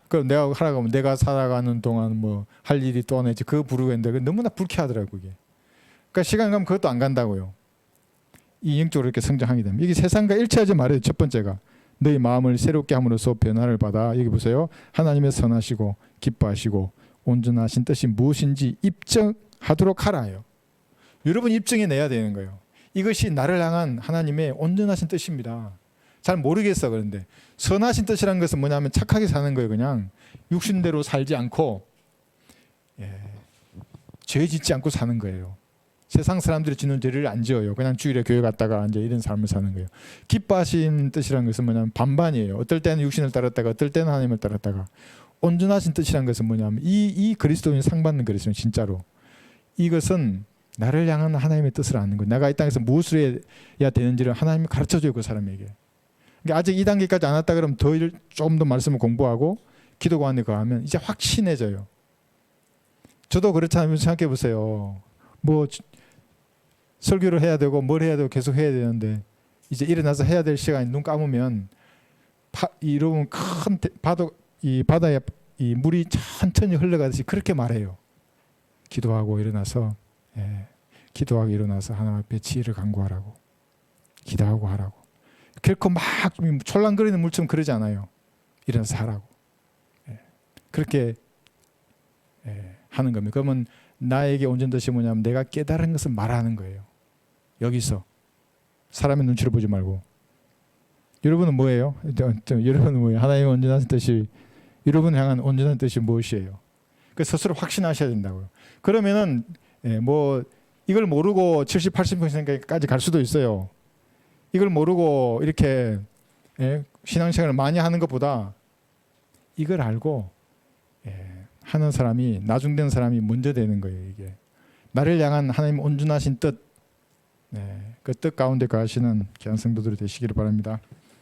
그 내가 하라고 하면 내가 살아가는 동안 뭐 할 일이 또 하나 있지, 그거 부르고 했는데 너무나 불쾌하더라고요. 그게. 그러니까 시간 가면 그것도 안 간다고요. 이 영적으로 이렇게 성장하게 되면. 이게 세상과 일치하지 말아요. 첫 번째가 너희 마음을 새롭게 함으로써 변화를 받아, 여기 보세요, 하나님의 선하시고 기뻐하시고 온전하신 뜻이 무엇인지 입증하도록 하라요. 여러분이 입증해내야 되는 거예요. 이것이 나를 향한 하나님의 온전하신 뜻입니다. 잘 모르겠어. 그런데 선하신 뜻이라는 것은 뭐냐면 착하게 사는 거예요. 그냥 육신대로 살지 않고 죄 짓지 않고 사는 거예요. 세상 사람들이 짓는 죄를 안 지어요. 그냥 주일에 교회 갔다가 이제 이런 삶을 사는 거예요. 기뻐하신 뜻이라는 것은 뭐냐면 반반이에요. 어떨 때는 육신을 따랐다가 어떨 때는 하나님을 따랐다가. 온전하신 뜻이라는 것은 뭐냐면 이 그리스도인이 상 받는 그리스도인, 진짜로 이것은 나를 향한 하나님의 뜻을 아는 거예요. 내가 이 땅에서 무엇을 해야 되는지를 하나님이 가르쳐줘요. 그 사람에게. 그러니까 아직 이 단계까지 안 왔다 그러면 조금 더 말씀을 공부하고 기도가 안에 거하면 이제 확신해져요. 저도 그렇지 않으면 생각해 보세요. 뭐 설교를 해야 되고 뭘 해야 되고 계속 해야 되는데 이제 일어나서 해야 될 시간에 눈 감으면 여러분 큰 이 바다에 이 물이 천천히 흘러가듯이 그렇게 말해요. 기도하고 일어나서 기도하고 일어나서 하나님 앞에 지혜를 간구하라고, 기도하고 하라고. 결코 막 촐랑거리는 물처럼 그러지 않아요. 일어나서 하라고. 그렇게 하는 겁니다. 그러면 나에게 온전 뜻이 뭐냐면 내가 깨달은 것을 말하는 거예요. 여기서 사람의 눈치를 보지 말고. 여러분은 뭐예요? 여러분은 뭐예요? 하나님의 온전한 뜻이, 여러분 향한 온전한 뜻이 무엇이에요? 그 스스로 확신하셔야 된다고요. 그러면은 뭐 이걸 모르고 70, 80%까지 갈 수도 있어요. 이걸 모르고 이렇게 신앙생활을 많이 하는 것보다 이걸 알고 하는 사람이, 나중된 사람이 먼저 되는 거예요. 이게 나를 향한 하나님 온전하신 뜻, 그 뜻 가운데 거하시는 귀한 성도들이 되시기를 바랍니다.